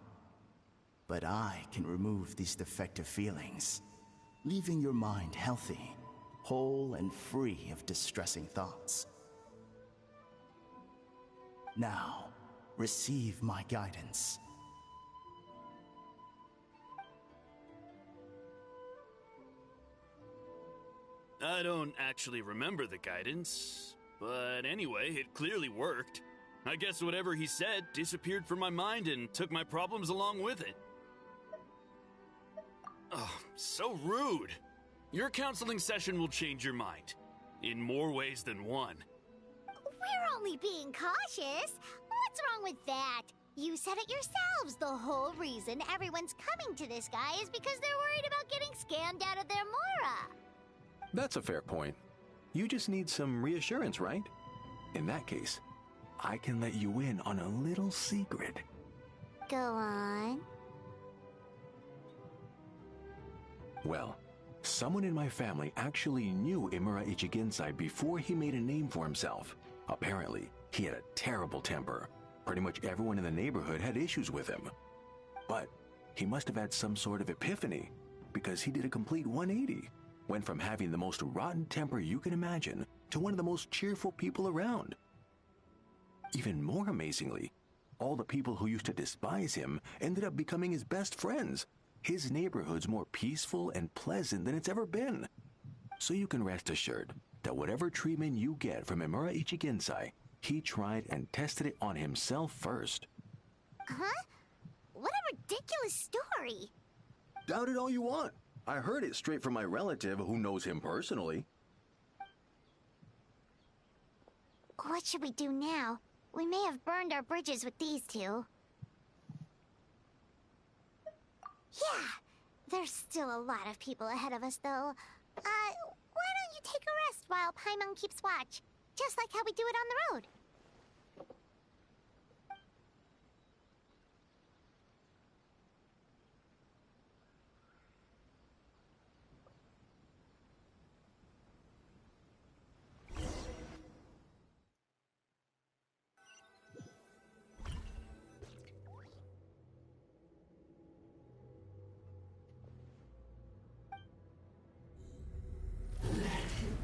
But I can remove these defective feelings, leaving your mind healthy, whole and free of distressing thoughts. Now, receive my guidance. I don't actually remember the guidance, but anyway, it clearly worked. I guess whatever he said disappeared from my mind and took my problems along with it. Oh, so rude. Your counseling session will change your mind, in more ways than one. We're only being cautious. What's wrong with that? You said it yourselves. The whole reason everyone's coming to this guy is because they're worried about getting scammed out of their Mora. That's a fair point. You just need some reassurance, right? In that case, I can let you in on a little secret. Go on. Well, someone in my family actually knew Imura Ichigensai before he made a name for himself. Apparently, he had a terrible temper. Pretty much everyone in the neighborhood had issues with him. But he must have had some sort of epiphany, because he did a complete 180. Went from having the most rotten temper you can imagine to one of the most cheerful people around. Even more amazingly, all the people who used to despise him ended up becoming his best friends. His neighborhood's more peaceful and pleasant than it's ever been. So you can rest assured that whatever treatment you get from Imura Ichigensai, he tried and tested it on himself first. Huh? What a ridiculous story. Doubt it all you want. I heard it straight from my relative who knows him personally. What should we do now? We may have burned our bridges with these two. Yeah, there's still a lot of people ahead of us, though. Why don't you take a rest while Paimon keeps watch? Just like how we do it on the road.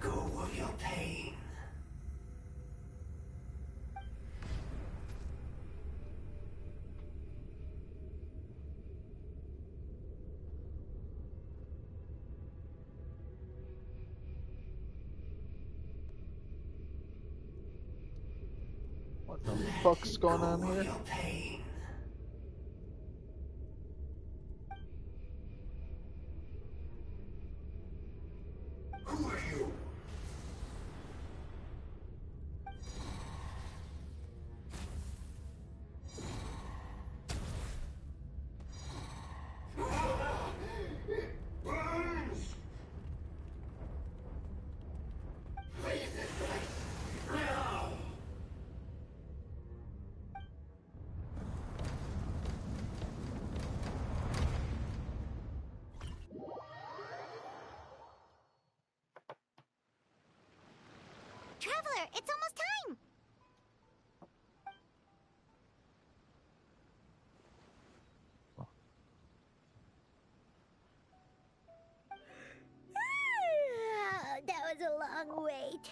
Go of your pain. What the fuck's going on here? Who are you? Traveler, it's almost time! That was a long wait.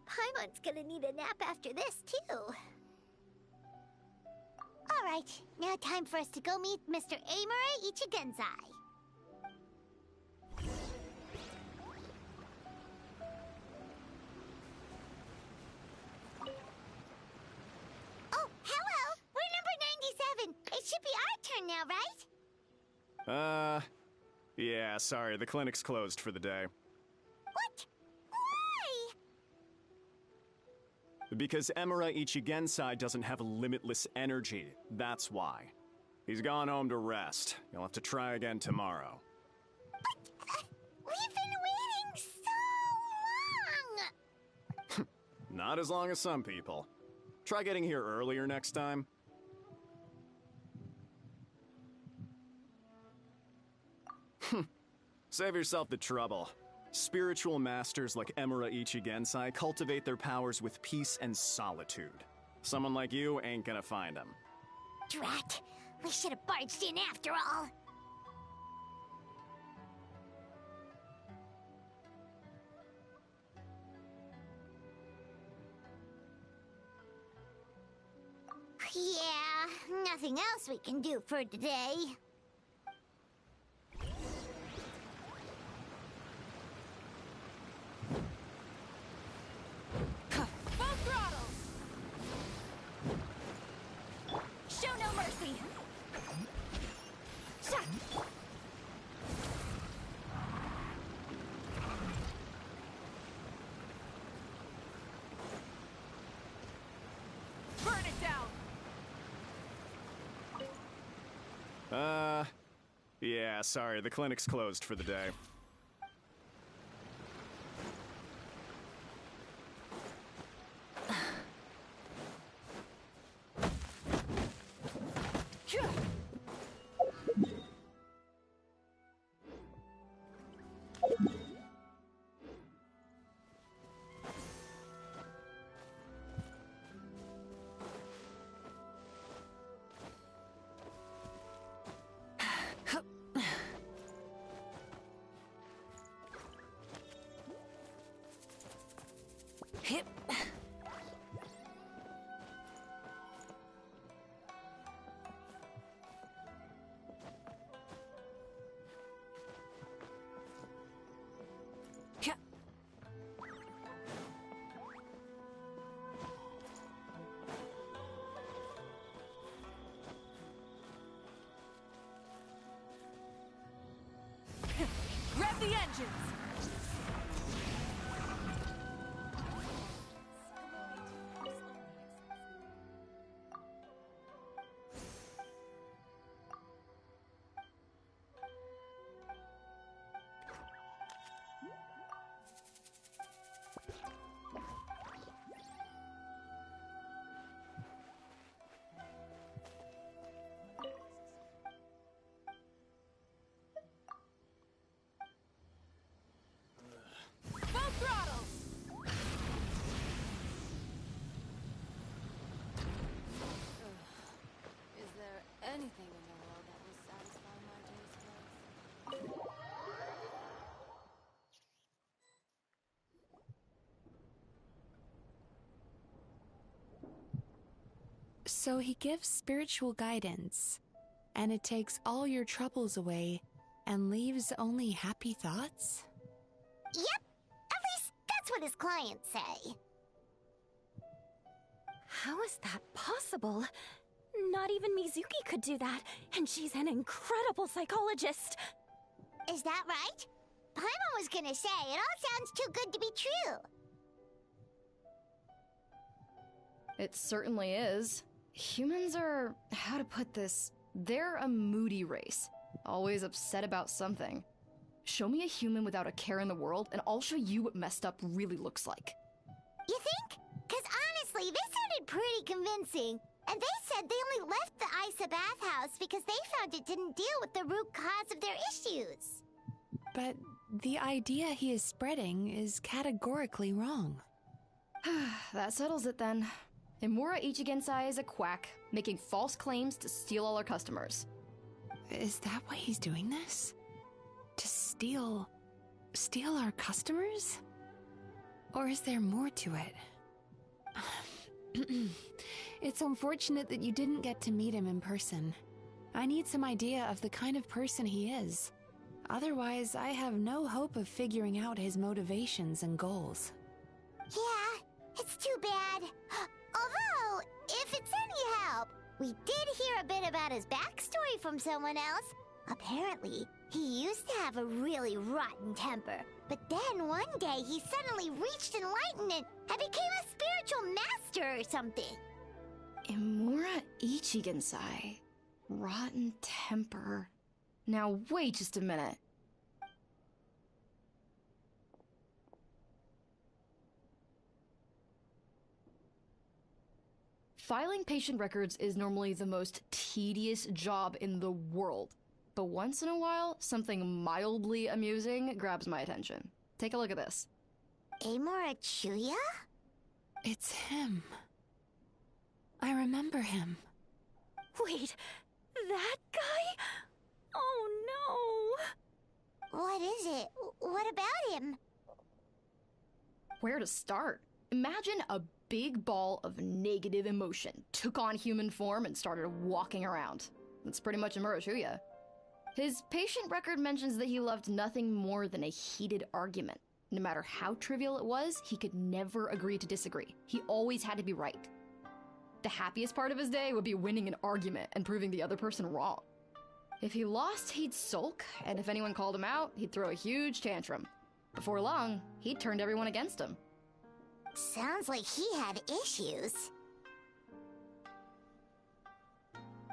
Paimon's gonna need a nap after this, too. Alright, now time for us to go meet Mr. Amura Ichigenzai. Oh, hello! We're number 97. It should be our turn now, right? Yeah, sorry, the clinic's closed for the day. What? Why? Because Emura Ichigensai doesn't have limitless energy, that's why. He's gone home to rest. You'll have to try again tomorrow. But, we've been waiting so long! Not as long as some people. Try getting here earlier next time. Save yourself the trouble. Spiritual masters like Emura Ichigensai cultivate their powers with peace and solitude. Someone like you ain't gonna find them. Drat! We should have barged in after all! Yeah, nothing else we can do for today. Full throttle! Show no mercy! Shut! Burn it down! Yeah, sorry, the clinic's closed for the day. Hip. Rev the engines! So he gives spiritual guidance, and it takes all your troubles away and leaves only happy thoughts? Yep, at least that's what his clients say. How is that possible? Not even Mizuki could do that, and she's an incredible psychologist. Is that right? Paimon was gonna say, it all sounds too good to be true. It certainly is. Humans are, how to put this, they're a moody race. Always upset about something. Show me a human without a care in the world, and I'll show you what messed up really looks like. You think? Because honestly, they sounded pretty convincing. And they said they only left the Isa bathhouse because they found it didn't deal with the root cause of their issues. But the idea he is spreading is categorically wrong. That settles it then. Imura Ichigensai is a quack, making false claims to steal all our customers. Is that why he's doing this? To steal our customers? Or is there more to it? It's unfortunate that you didn't get to meet him in person. I need some idea of the kind of person he is. Otherwise, I have no hope of figuring out his motivations and goals. Yeah, it's too bad. Although, if it's any help, we did hear a bit about his backstory from someone else. Apparently, he used to have a really rotten temper, but then one day he suddenly reached enlightenment and became a spiritual master or something. Imura Ichigensai. Rotten temper. Now wait just a minute. Filing patient records is normally the most tedious job in the world. But once in a while, something mildly amusing grabs my attention. Take a look at this. Amora Chuya? It's him. I remember him. Wait, that guy? Oh no! What is it? What about him? Where to start? Imagine a big ball of negative emotion took on human form and started walking around. That's pretty much Imura Chuya. His patient record mentions that he loved nothing more than a heated argument. No matter how trivial it was, he could never agree to disagree. He always had to be right. The happiest part of his day would be winning an argument and proving the other person wrong. If he lost, he'd sulk, and if anyone called him out, he'd throw a huge tantrum. Before long, he'd turned everyone against him. Sounds like he had issues.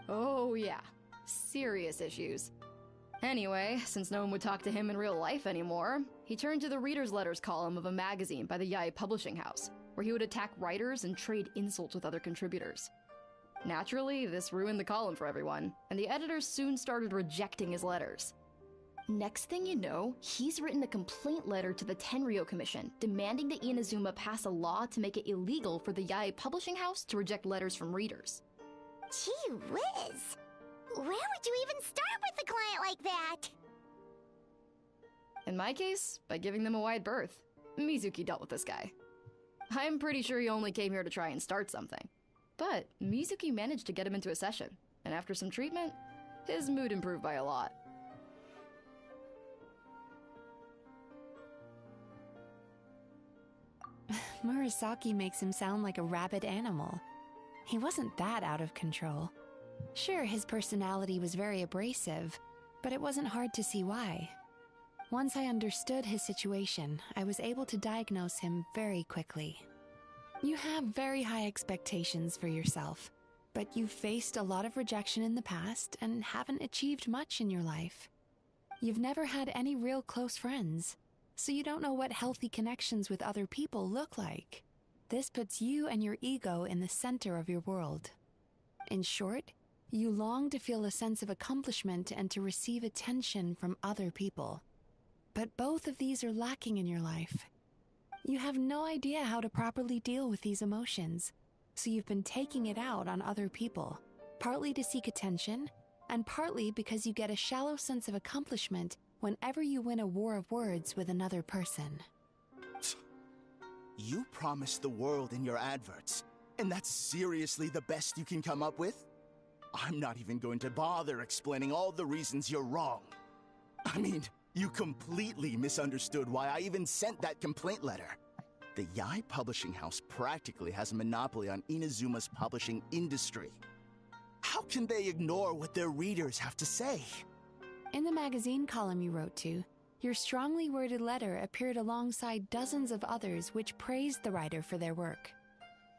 Oh yeah, serious issues. Anyway, since no one would talk to him in real life anymore, he turned to the reader's letters column of a magazine by the Yae publishing house, where he would attack writers and trade insults with other contributors. Naturally, this ruined the column for everyone, and the editors soon started rejecting his letters. Next thing you know, he's written a complaint letter to the Tenryo Commission, demanding that Inazuma pass a law to make it illegal for the Yae publishing house to reject letters from readers. Gee whiz! Where would you even start with a client like that? In my case, by giving them a wide berth. Mizuki dealt with this guy. I'm pretty sure he only came here to try and start something. But Mizuki managed to get him into a session, and after some treatment, his mood improved by a lot. Murasaki makes him sound like a rabid animal. He wasn't that out of control. Sure, his personality was very abrasive, but it wasn't hard to see why. Once I understood his situation, I was able to diagnose him very quickly. You have very high expectations for yourself, but you've faced a lot of rejection in the past and haven't achieved much in your life. You've never had any real close friends, so you don't know what healthy connections with other people look like. This puts you and your ego in the center of your world. In short, you long to feel a sense of accomplishment and to receive attention from other people. But both of these are lacking in your life. You have no idea how to properly deal with these emotions, so you've been taking it out on other people, partly to seek attention, and partly because you get a shallow sense of accomplishment whenever you win a war of words with another person. You promised the world in your adverts. And that's seriously the best you can come up with? I'm not even going to bother explaining all the reasons you're wrong. I mean, you completely misunderstood why I even sent that complaint letter. The Yae Publishing House practically has a monopoly on Inazuma's publishing industry. How can they ignore what their readers have to say? In the magazine column you wrote to, your strongly worded letter appeared alongside dozens of others which praised the writer for their work.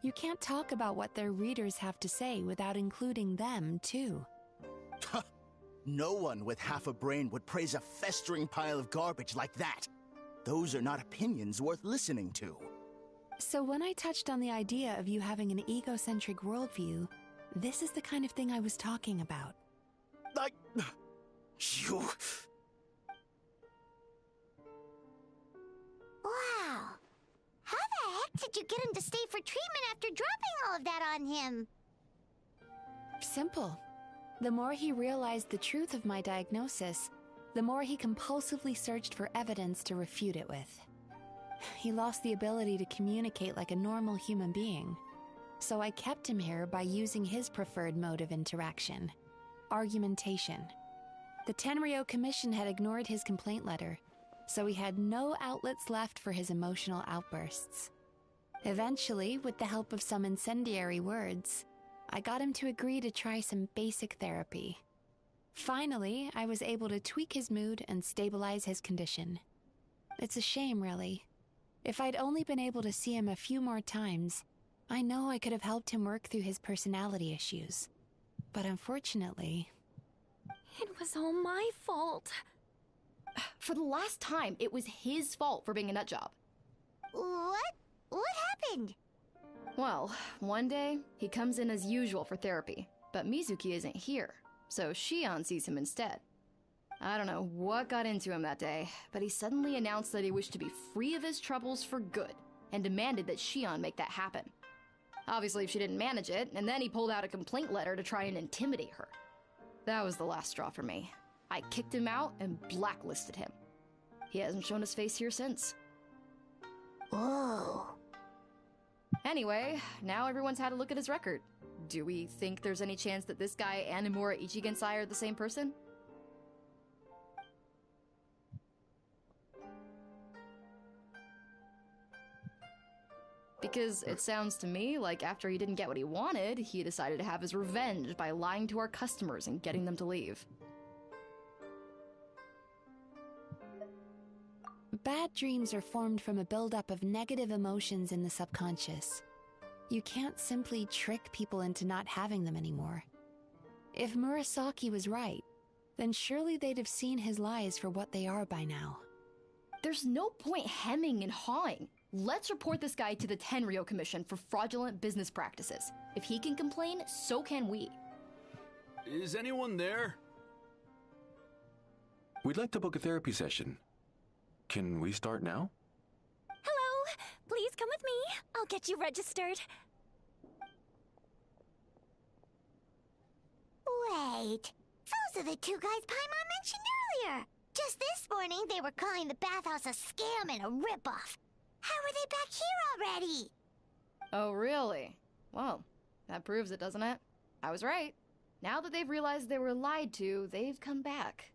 You can't talk about what their readers have to say without including them, too. No one with half a brain would praise a festering pile of garbage like that. Those are not opinions worth listening to. So when I touched on the idea of you having an egocentric worldview, this is the kind of thing I was talking about. You... Wow. How the heck did you get him to stay for treatment after dropping all of that on him? Simple. The more he realized the truth of my diagnosis, the more he compulsively searched for evidence to refute it with. He lost the ability to communicate like a normal human being. So I kept him here by using his preferred mode of interaction: argumentation. The Tenryo Commission had ignored his complaint letter, so he had no outlets left for his emotional outbursts. Eventually, with the help of some incendiary words, I got him to agree to try some basic therapy. Finally, I was able to tweak his mood and stabilize his condition. It's a shame, really. If I'd only been able to see him a few more times, I know I could have helped him work through his personality issues. But unfortunately... It was all my fault. For the last time, it was his fault for being a nutjob. What? What happened? Well, one day, he comes in as usual for therapy, but Mizuki isn't here, so Shion sees him instead. I don't know what got into him that day, but he suddenly announced that he wished to be free of his troubles for good, and demanded that Shion make that happen. Obviously, she didn't manage it, and then he pulled out a complaint letter to try and intimidate her. That was the last straw for me. I kicked him out and blacklisted him. He hasn't shown his face here since. Whoa. Anyway, now everyone's had a look at his record. Do we think there's any chance that this guy and Imura Ichigensai are the same person? Because it sounds to me like after he didn't get what he wanted, he decided to have his revenge by lying to our customers and getting them to leave. Bad dreams are formed from a buildup of negative emotions in the subconscious. You can't simply trick people into not having them anymore. If Murasaki was right, then surely they'd have seen his lies for what they are by now. There's no point hemming and hawing. Let's report this guy to the Tenryo Commission for fraudulent business practices. If he can complain, so can we. Is anyone there? We'd like to book a therapy session. Can we start now? Hello! Please come with me. I'll get you registered. Wait. Those are the two guys Paimon mentioned earlier. Just this morning, they were calling the bathhouse a scam and a ripoff. How are they back here already? Oh, really? Well, that proves it, doesn't it? I was right. Now that they've realized they were lied to, they've come back.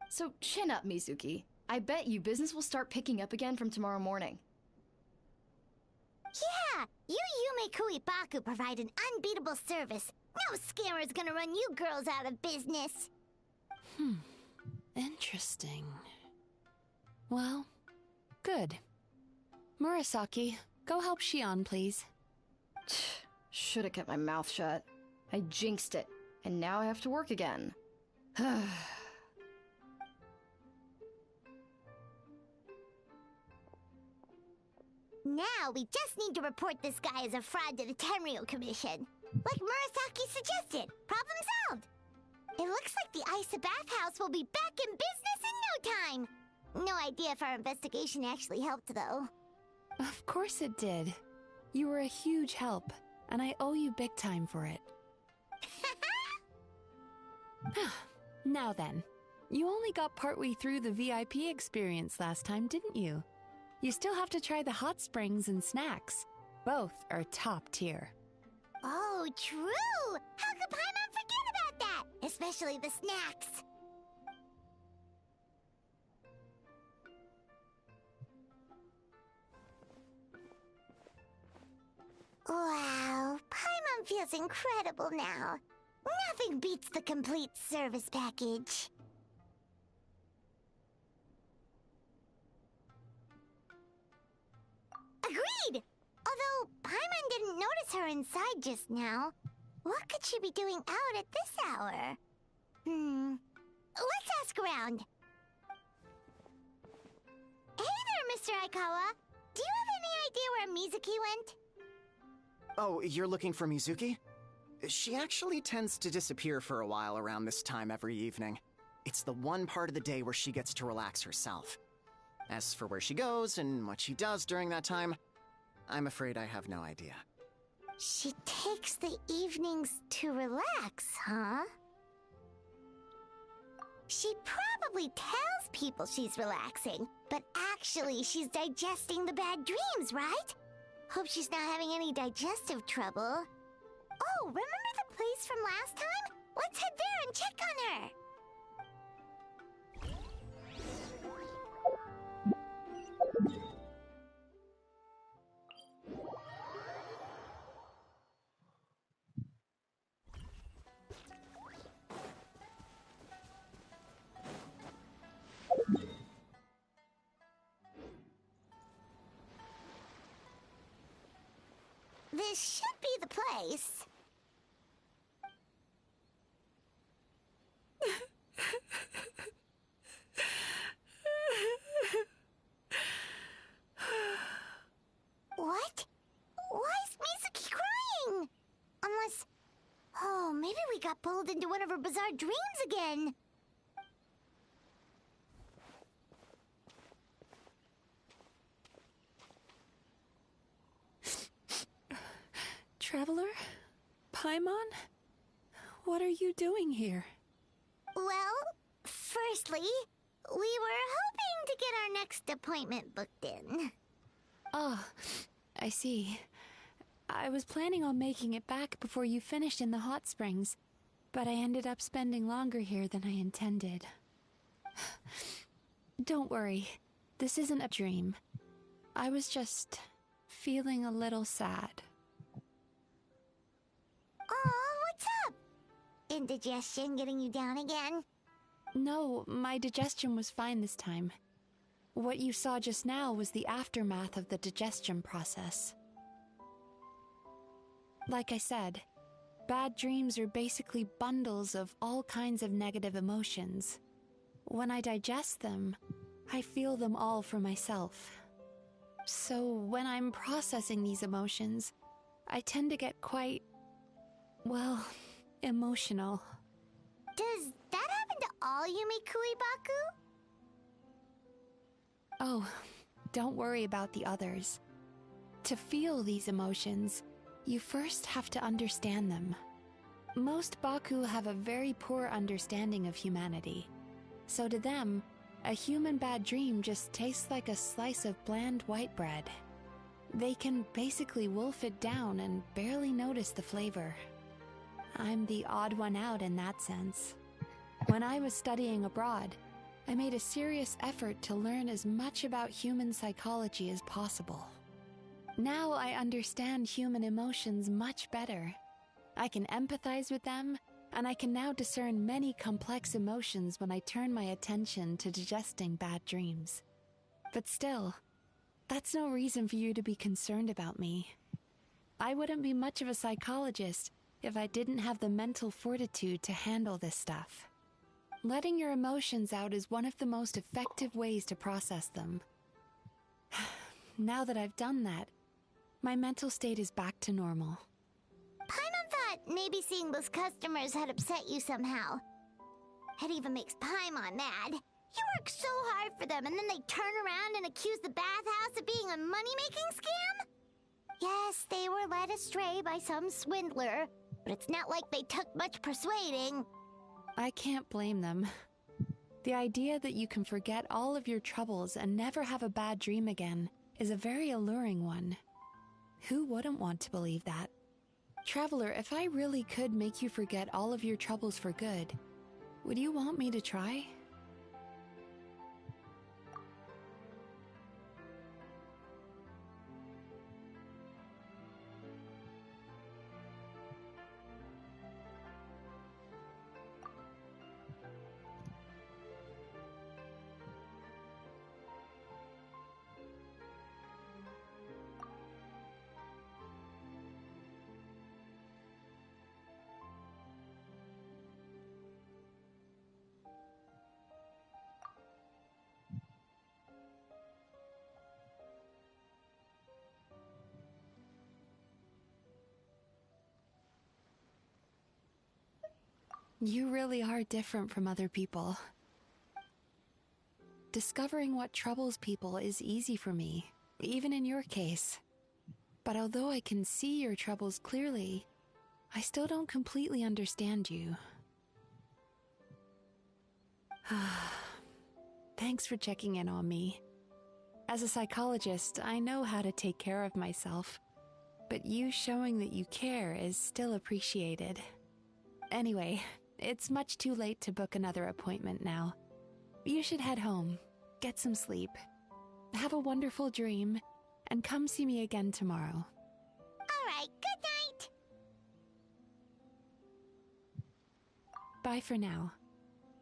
So chin up, Mizuki. I bet you business will start picking up again from tomorrow morning. Yeah! You Yume Baku provide an unbeatable service. No scammer's gonna run you girls out of business. Interesting. Well, good. Murasaki, go help Shion, please. Should've kept my mouth shut. I jinxed it, and now I have to work again. Now we just need to report this guy as a fraud to the Tenryo Commission. Like Murasaki suggested. Problem solved. It looks like the Isa bathhouse will be back in business in no time. No idea if our investigation actually helped, though. Of course it did. You were a huge help, and I owe you big time for it. Now then, you only got partway through the VIP experience last time, didn't you? You still have to try the hot springs and snacks. Both are top tier. So true! How could Paimon forget about that? Especially the snacks. Wow, Paimon feels incredible now. Nothing beats the complete service package. Agreed! Although Paimon didn't notice her inside just now. What could she be doing out at this hour? Let's ask around. Hey there, Mr. Aikawa. Do you have any idea where Mizuki went? Oh, you're looking for Mizuki? She actually tends to disappear for a while around this time every evening. It's the one part of the day where she gets to relax herself. As for where she goes and what she does during that time, I'm afraid I have no idea. She takes the evenings to relax, huh? She probably tells people she's relaxing, but actually she's digesting the bad dreams, right? Hope she's not having any digestive trouble. Oh, remember the place from last time? Let's head there and check on her. This should be the place. What? Why is Mizuki crying? Unless... Oh, maybe we got pulled into one of her bizarre dreams again. Traveler? Paimon? What are you doing here? Well, firstly, we were hoping to get our next appointment booked in. Oh, I see. I was planning on making it back before you finished in the hot springs, but I ended up spending longer here than I intended. Don't worry, this isn't a dream. I was just feeling a little sad. Oh, what's up? Indigestion getting you down again? No, my digestion was fine this time. What you saw just now was the aftermath of the digestion process. Like I said, bad dreams are basically bundles of all kinds of negative emotions. When I digest them, I feel them all for myself. So when I'm processing these emotions, I tend to get quite, well, emotional. Does that happen to all Yumikui Baku? Oh, don't worry about the others. To feel these emotions, you first have to understand them. Most Baku have a very poor understanding of humanity. So to them, a human bad dream just tastes like a slice of bland white bread. They can basically wolf it down and barely notice the flavor. I'm the odd one out in that sense. When I was studying abroad, I made a serious effort to learn as much about human psychology as possible. Now I understand human emotions much better. I can empathize with them, and I can now discern many complex emotions when I turn my attention to digesting bad dreams. But still, that's no reason for you to be concerned about me. I wouldn't be much of a psychologist if I didn't have the mental fortitude to handle this stuff. Letting your emotions out is one of the most effective ways to process them. Now that I've done that, my mental state is back to normal. Paimon thought maybe seeing those customers had upset you somehow. It even makes Paimon mad. You work so hard for them and then they turn around and accuse the bathhouse of being a money-making scam? Yes, they were led astray by some swindler, but it's not like they took much persuading. I can't blame them. The idea that you can forget all of your troubles and never have a bad dream again is a very alluring one. Who wouldn't want to believe that? Traveler, if I really could make you forget all of your troubles for good, would you want me to try? You really are different from other people. Discovering what troubles people is easy for me, even in your case. But although I can see your troubles clearly, I still don't completely understand you. Thanks for checking in on me. As a psychologist, I know how to take care of myself, but you showing that you care is still appreciated. Anyway, it's much too late to book another appointment now. You should head home, get some sleep, have a wonderful dream, and come see me again tomorrow. Alright, good night! Bye for now.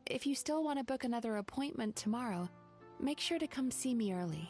If you still want to book another appointment tomorrow, make sure to come see me early.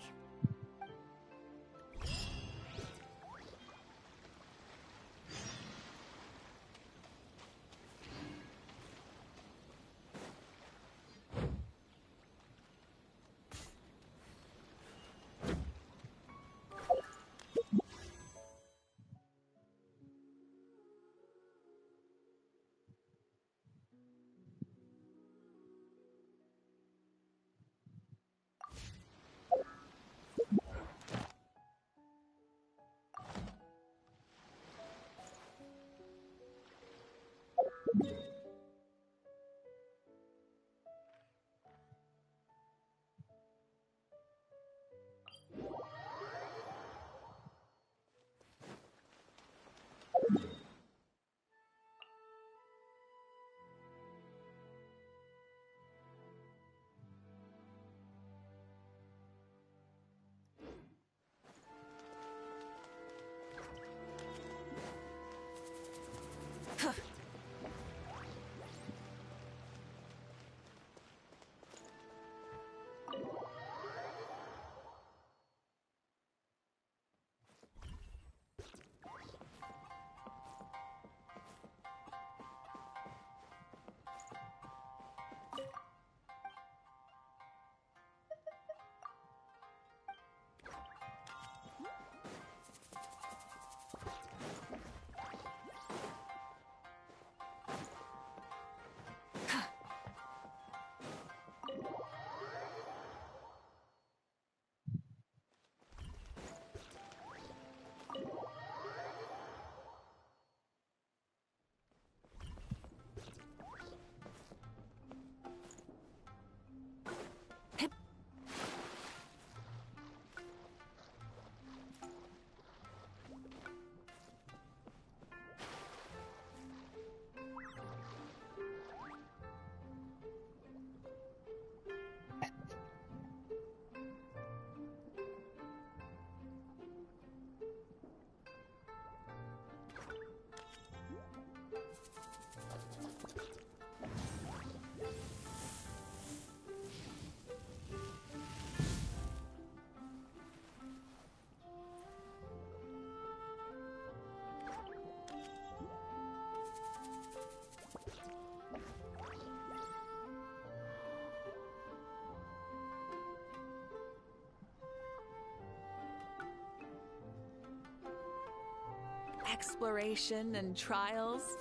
Exploration and trials.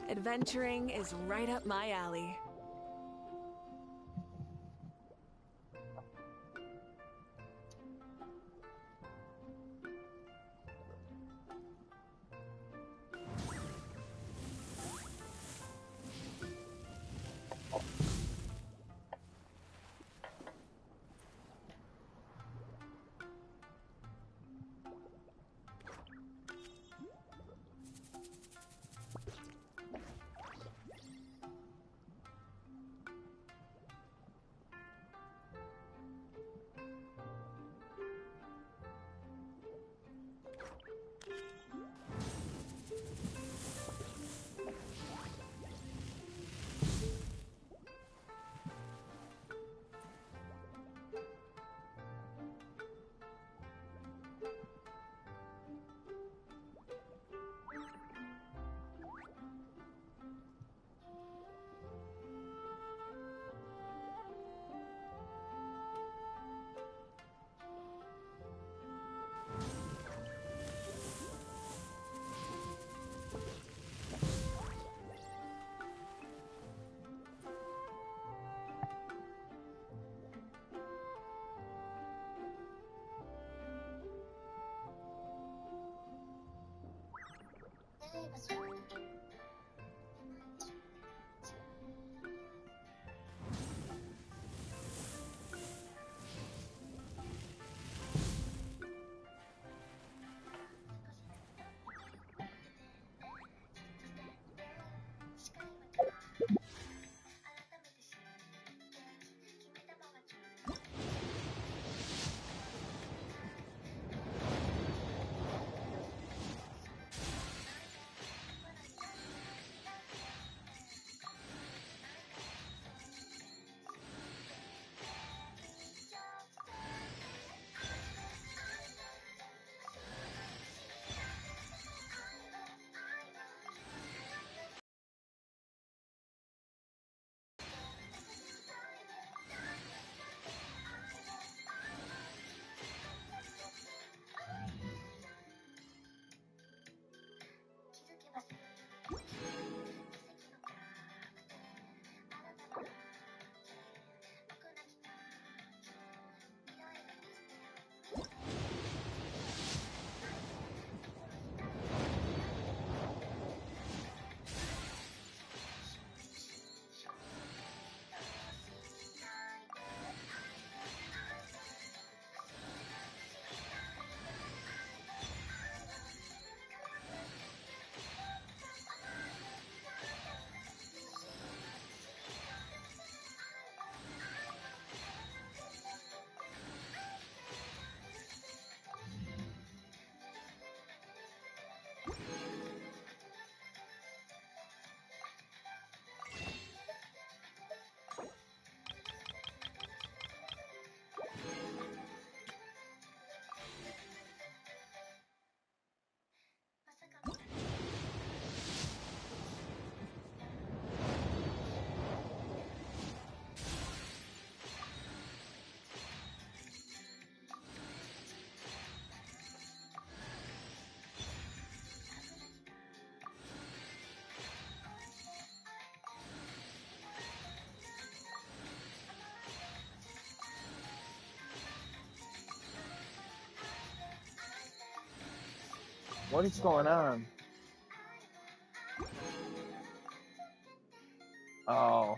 Adventuring is right up my alley. What is going on? Oh.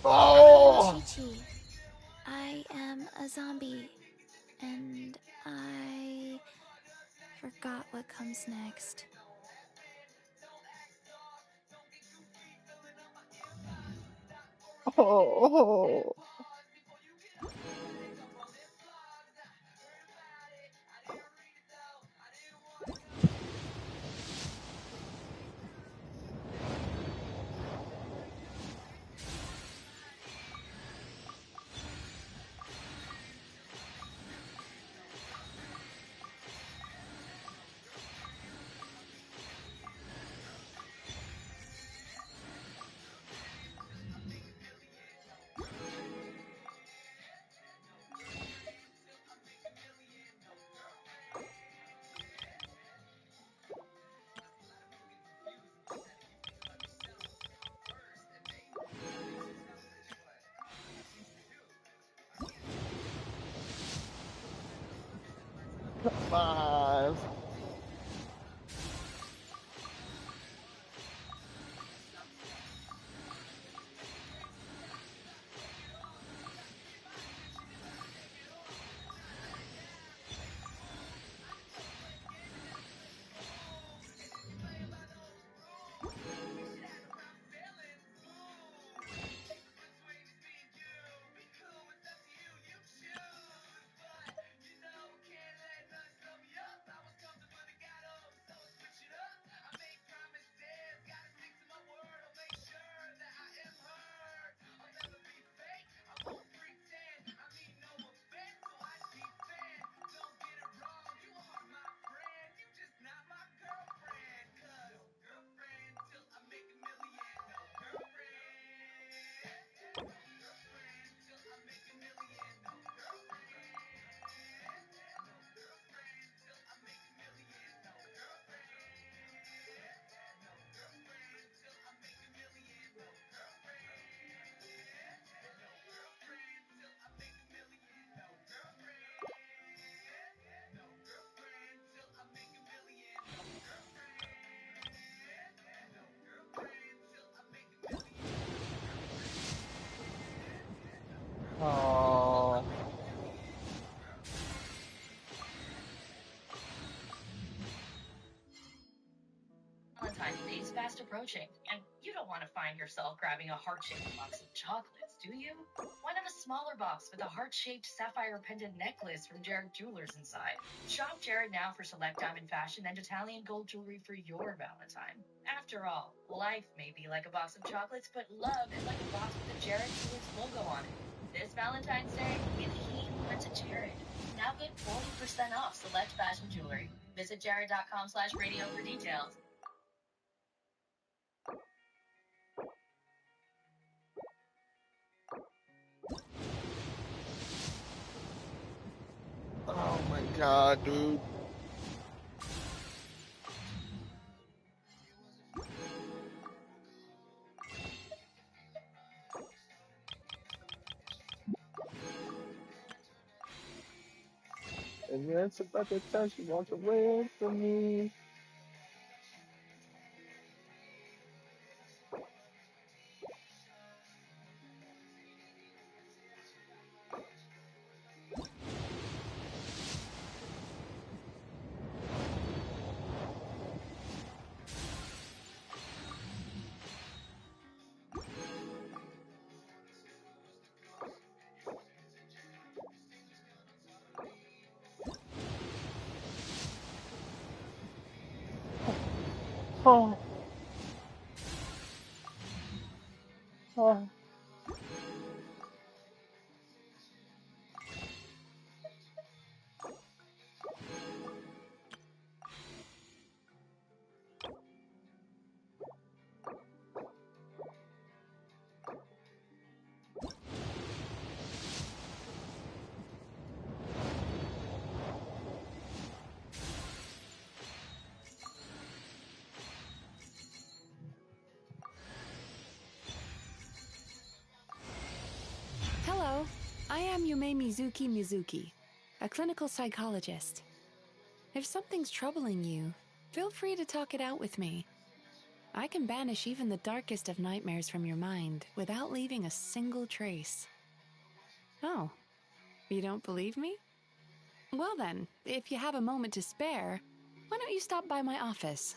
I'm Chi-Chi. I am a zombie, and I forgot what comes next. Oh. Come on. is fast approaching, and you don't want to find yourself grabbing a heart-shaped box of chocolates, do you? Why not a smaller box with a heart-shaped sapphire pendant necklace from Jared Jewelers inside? Shop Jared now for select diamond fashion and Italian gold jewelry for your Valentine. After all, life may be like a box of chocolates, but love is like a box with a Jared Jewelers logo on it. This Valentine's Day, give he more to Jared. Now get 40% off select fashion jewelry. Visit jared.com/radio for details. Oh my god, dude. And that's about the time she wants away from me. Oh, oh. Hello, I am Yumemizuki Mizuki, a clinical psychologist. If something's troubling you, feel free to talk it out with me. I can banish even the darkest of nightmares from your mind without leaving a single trace. Oh, you don't believe me? Well then, if you have a moment to spare, why don't you stop by my office?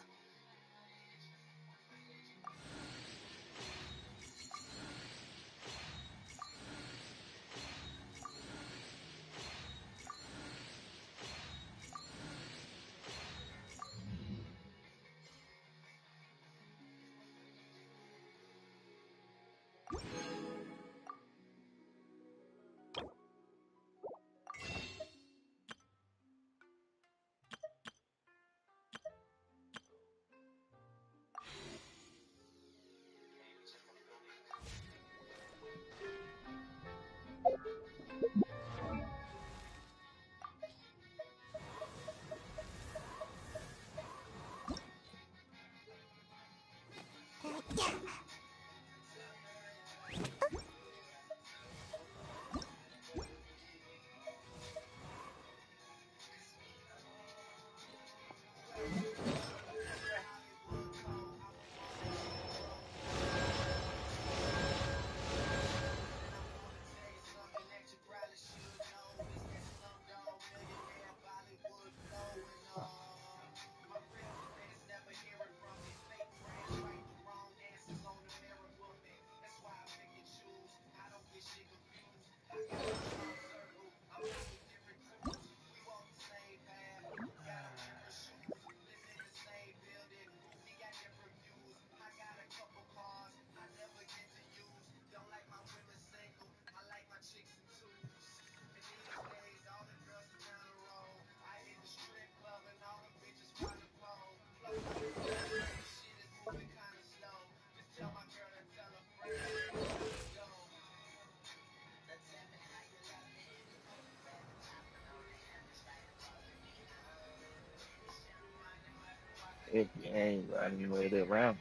If you ain't running with it around,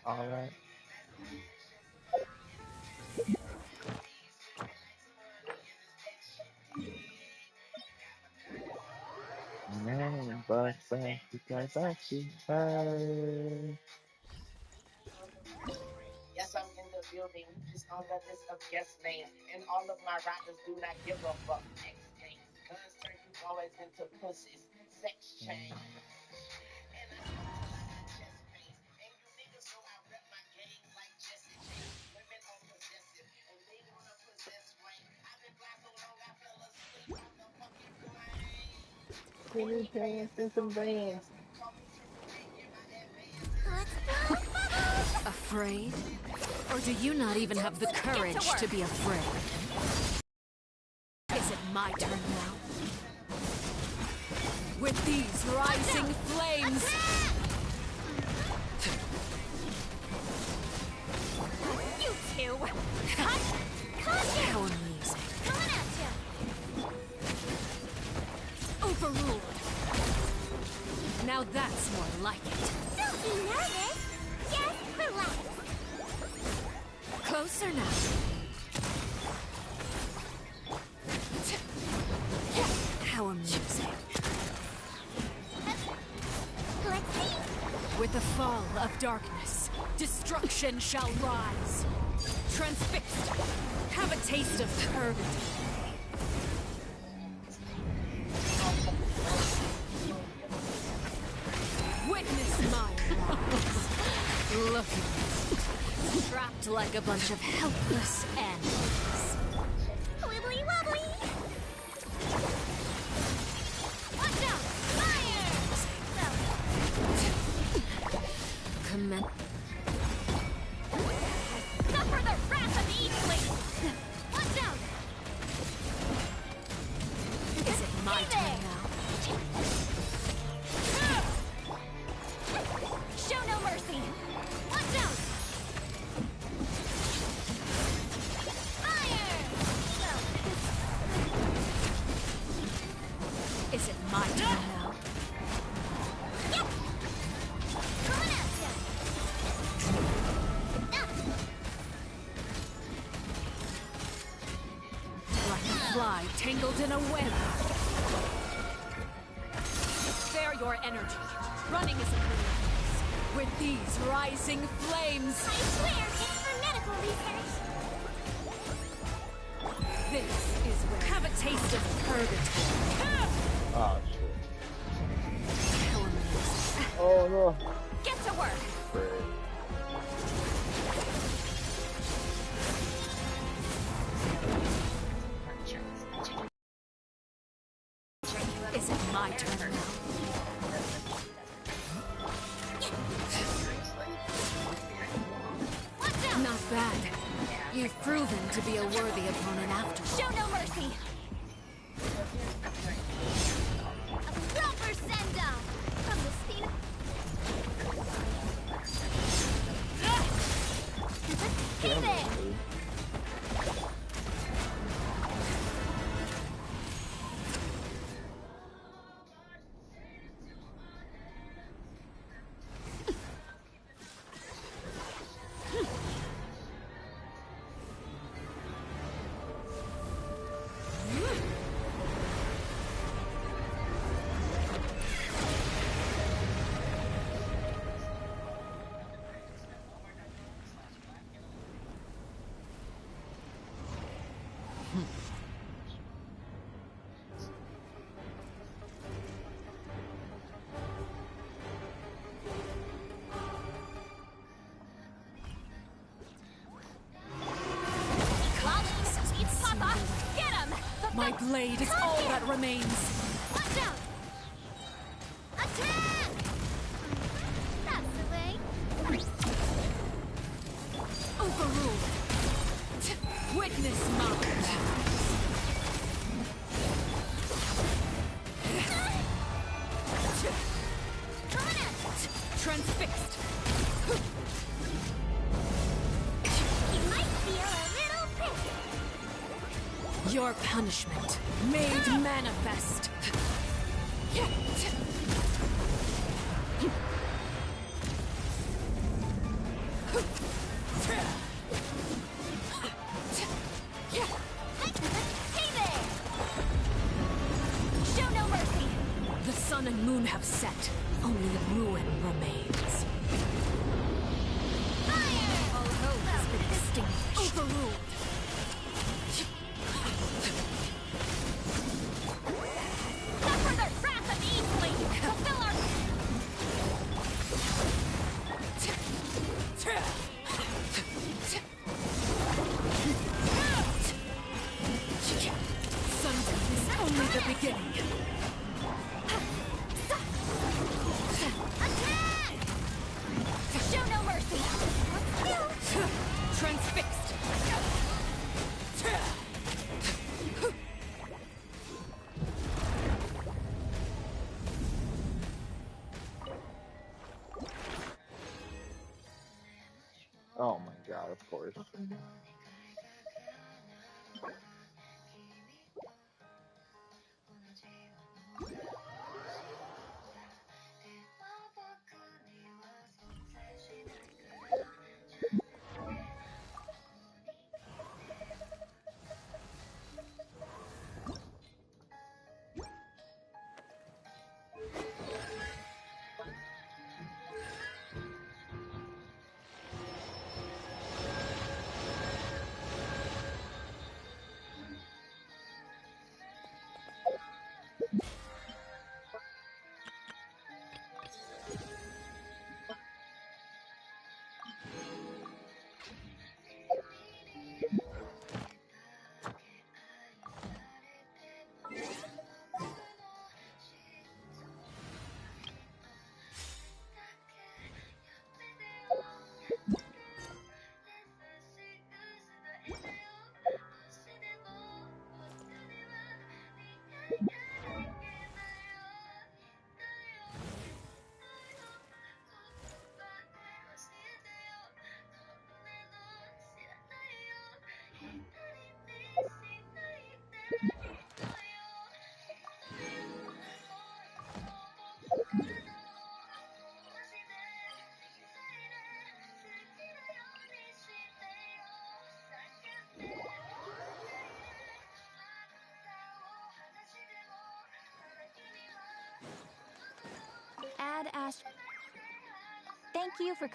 alright. Man, but because I see her. Yes, I'm in the building. Just on the list of guest names. And all of my rappers do not give a fuck. X games. Guns turn you boys into pussies. Sex change. Skinny pants and some bands. Afraid? Or do you not even have the courage to be afraid? Is it my turn now? With these rising flames! You two! How amusing. Coming at ya! Overruled. Now that's more like it. Don't be nervous! Just relax! Closer now. How amusing. Let's see! With the fall of darkness, destruction shall rise. Transfixed. Have a taste of purgatory. Witness my rise. Look at us. Trapped like a bunch of helpless animals. Wibbly wobbly! Watch out! Fire! Commence. Suffer the wrath of Eastling! Watch out! Is it my turn now? Show no mercy! Watch out! Fire! Is it my turn now? Yep! Coming at ya! Like a fly tangled in a web. Spare your energy. Running isn't really use. With these rising flames. I swear it's for medical research! This is where have a taste of purgatory. Oh shit. How amusing. Oh no. Get to work. Great. Is it my turn now? Not bad. You've proven to be a worthy opponent after all. Show no mercy! A proper send-off from the speed of... Hey there! My blade is all that remains. Watch out! Attack! That's the way. Overruled. Witness mine. Transfixed. You might feel a little prickly. Your punishment made manifest. Hey there! Show no mercy! The sun and moon have set. Only ruin remains. Fire! All hope has been extinguished. Overruled. Suffer the wrath of Eastling! Oh my god, of course. Ad Ast. Thank you for